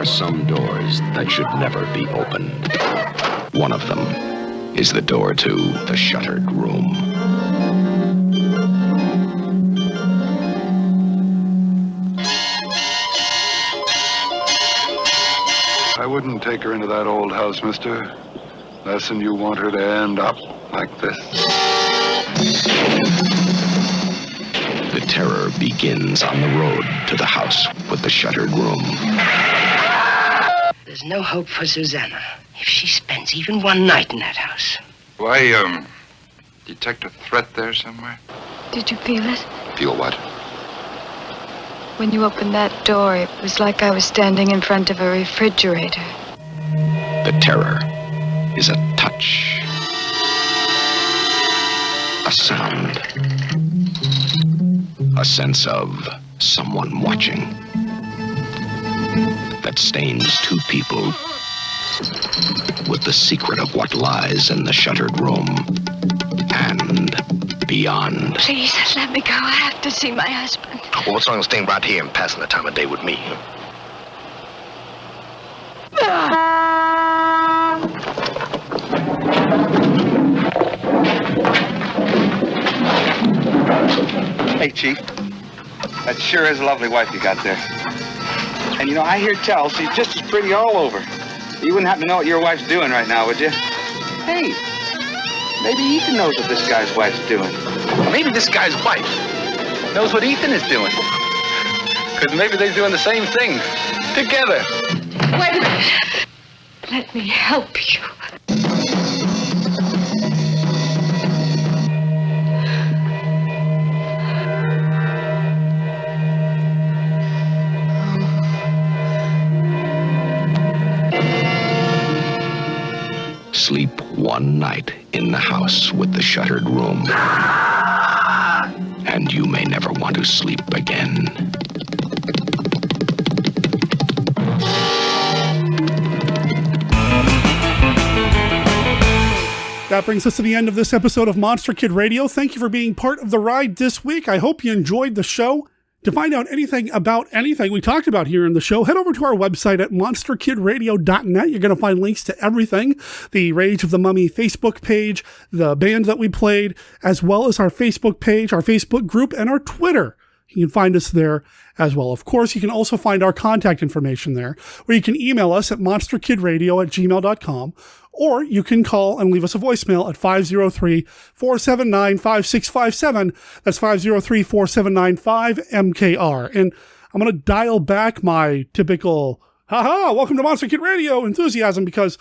Some doors that should never be opened. One of them is the door to the shuttered room. I wouldn't take her into that old house, mister. Lesson you want her to end up like this. The terror begins on the road to the house with the shuttered room. There's no hope for Susanna if she spends even one night in that house. Why, detect a threat there somewhere? Did you feel it? Feel what? When you opened that door, it was like I was standing in front of a refrigerator. The terror is a touch, a sound, a sense of someone watching that stains two people with the secret of what lies in the shuttered room and beyond. Please, let me go. I have to see my husband. Well, what's wrong with staying right here and passing the time of day with me? Hey, Chief. That sure is a lovely wife you got there. And you know, I hear tell she's just as pretty all over. You wouldn't happen to know what your wife's doing right now, would you? Hey, maybe Ethan knows what this guy's wife's doing. Or maybe this guy's wife knows what Ethan is doing. Because maybe they're doing the same thing together. Wait a minute. Let me help you. Sleep one night in the house with the shuttered room, and you may never want to sleep again. That brings us to the end of this episode of Monster Kid Radio. Thank you for being part of the ride this week. I hope you enjoyed the show. To find out anything about anything we talked about here in the show, head over to our website at monsterkidradio.net. You're going to find links to everything, the Rage of the Mummy Facebook page, the band that we played, as well as our Facebook page, our Facebook group, and our Twitter. You can find us there as well. Of course, you can also find our contact information there, where you can email us at monsterkidradio@gmail.com, or you can call and leave us a voicemail at 503-479-5657. That's 503-479-5MKR. And I'm going to dial back my typical, haha, welcome to Monster Kid Radio enthusiasm, because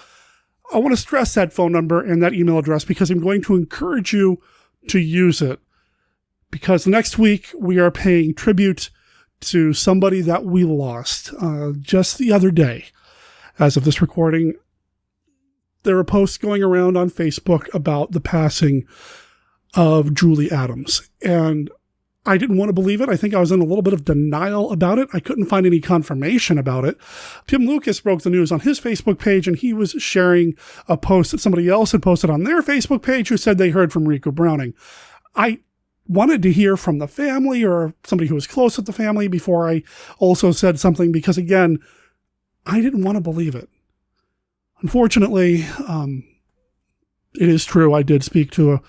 I want to stress that phone number and that email address, because I'm going to encourage you to use it. Because next week we are paying tribute to somebody that we lost just the other day. As of this recording, there are posts going around on Facebook about the passing of Julie Adams. And I didn't want to believe it. I think I was in a little bit of denial about it. I couldn't find any confirmation about it. Tim Lucas broke the news on his Facebook page, and he was sharing a post that somebody else had posted on their Facebook page who said they heard from Rico Browning. I wanted to hear from the family or somebody who was close with the family before I also said something, because again, I didn't want to believe it. Unfortunately, it is true. I did speak to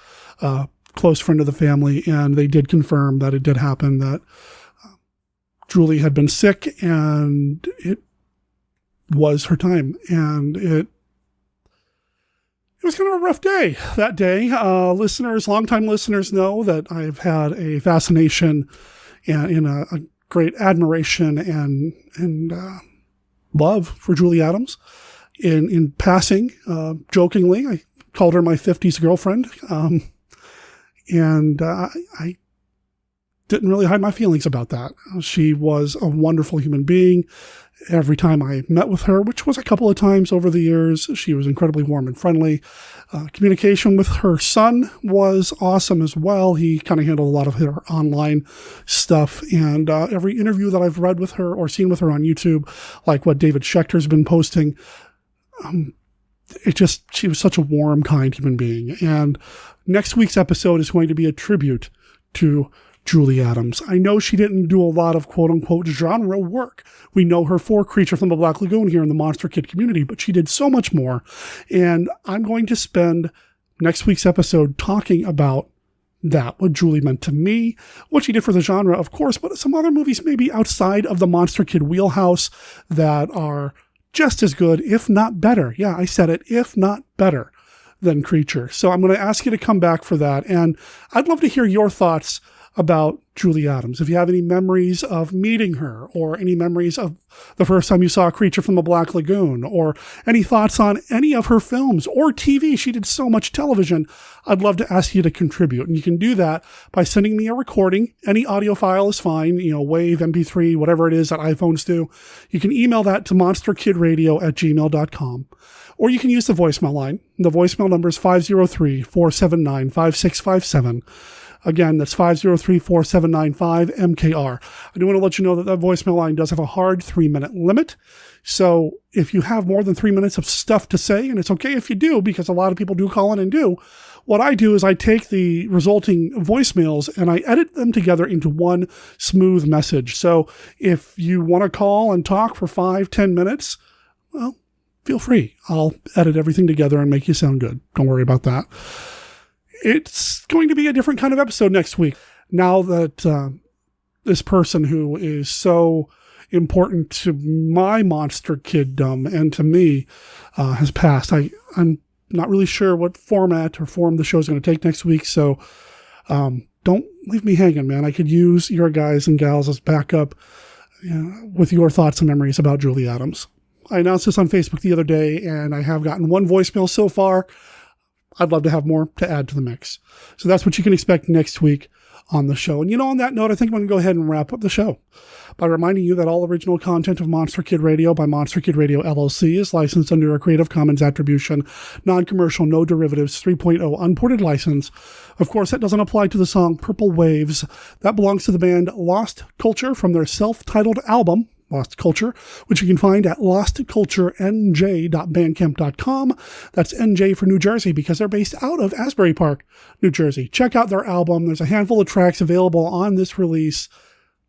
a close friend of the family, and they did confirm that it did happen, that Julie had been sick and it was her time. And it was kind of a rough day that day. Longtime listeners know that I've had a fascination and a great admiration and love for Julie Adams. In passing, jokingly, I called her my 50s girlfriend. And I didn't really hide my feelings about that. She was a wonderful human being. Every time I met with her, which was a couple of times over the years, she was incredibly warm and friendly. Communication with her son was awesome as well. He kind of handled a lot of her online stuff. And every interview that I've read with her or seen with her on YouTube, like what David Schechter's been posting, she was such a warm, kind human being. And next week's episode is going to be a tribute to Julie Adams. I know she didn't do a lot of quote-unquote genre work. We know her for Creature from the Black Lagoon here in the Monster Kid community, but she did so much more. And I'm going to spend next week's episode talking about that, what Julie meant to me, what she did for the genre, of course, but some other movies maybe outside of the Monster Kid wheelhouse that are just as good, if not better. Yeah, I said it, if not better than Creature. So I'm going to ask you to come back for that. And I'd love to hear your thoughts about Julie Adams. If you have any memories of meeting her, or any memories of the first time you saw Creature from the Black Lagoon, or any thoughts on any of her films or TV. She did so much television. I'd love to ask you to contribute. And you can do that by sending me a recording. Any audio file is fine, WAV, MP3, whatever it is that iPhones do. You can email that to monsterkidradio@gmail.com. Or you can use the voicemail line. The voicemail number is 503-479-5657. Again, that's 503-4795-MKR. I do want to let you know that voicemail line does have a hard 3-minute limit. So if you have more than 3 minutes of stuff to say, and it's okay if you do, because a lot of people do call in and do, what I do is I take the resulting voicemails and I edit them together into one smooth message. So if you want to call and talk for 5-10 minutes, well, feel free. I'll edit everything together and make you sound good. Don't worry about that. It's going to be a different kind of episode next week. Now that this person who is so important to my monster kiddom and to me has passed, I'm not really sure what format or form the show is going to take next week. So don't leave me hanging, man. I could use your guys and gals as backup with your thoughts and memories about Julie Adams. I announced this on Facebook the other day, and I have gotten one voicemail so far. I'd love to have more to add to the mix. So that's what you can expect next week on the show. And on that note, I think I'm going to go ahead and wrap up the show by reminding you that all original content of Monster Kid Radio by Monster Kid Radio LLC is licensed under a Creative Commons Attribution, Non-Commercial, No Derivatives 3.0 Unported license. Of course, that doesn't apply to the song Purple Waves. That belongs to the band Lost Culture from their self-titled album, Lost Culture, which you can find at lostculturenj.bandcamp.com. That's NJ for New Jersey, because they're based out of Asbury Park, New Jersey. Check out their album. There's a handful of tracks available on this release.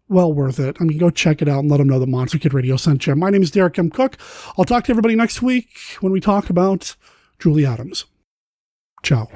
Well worth it. I mean, go check it out and let them know that Monster Kid Radio sent you. My name is Derek M. Cook. I'll talk to everybody next week when we talk about Julie Adams. Ciao.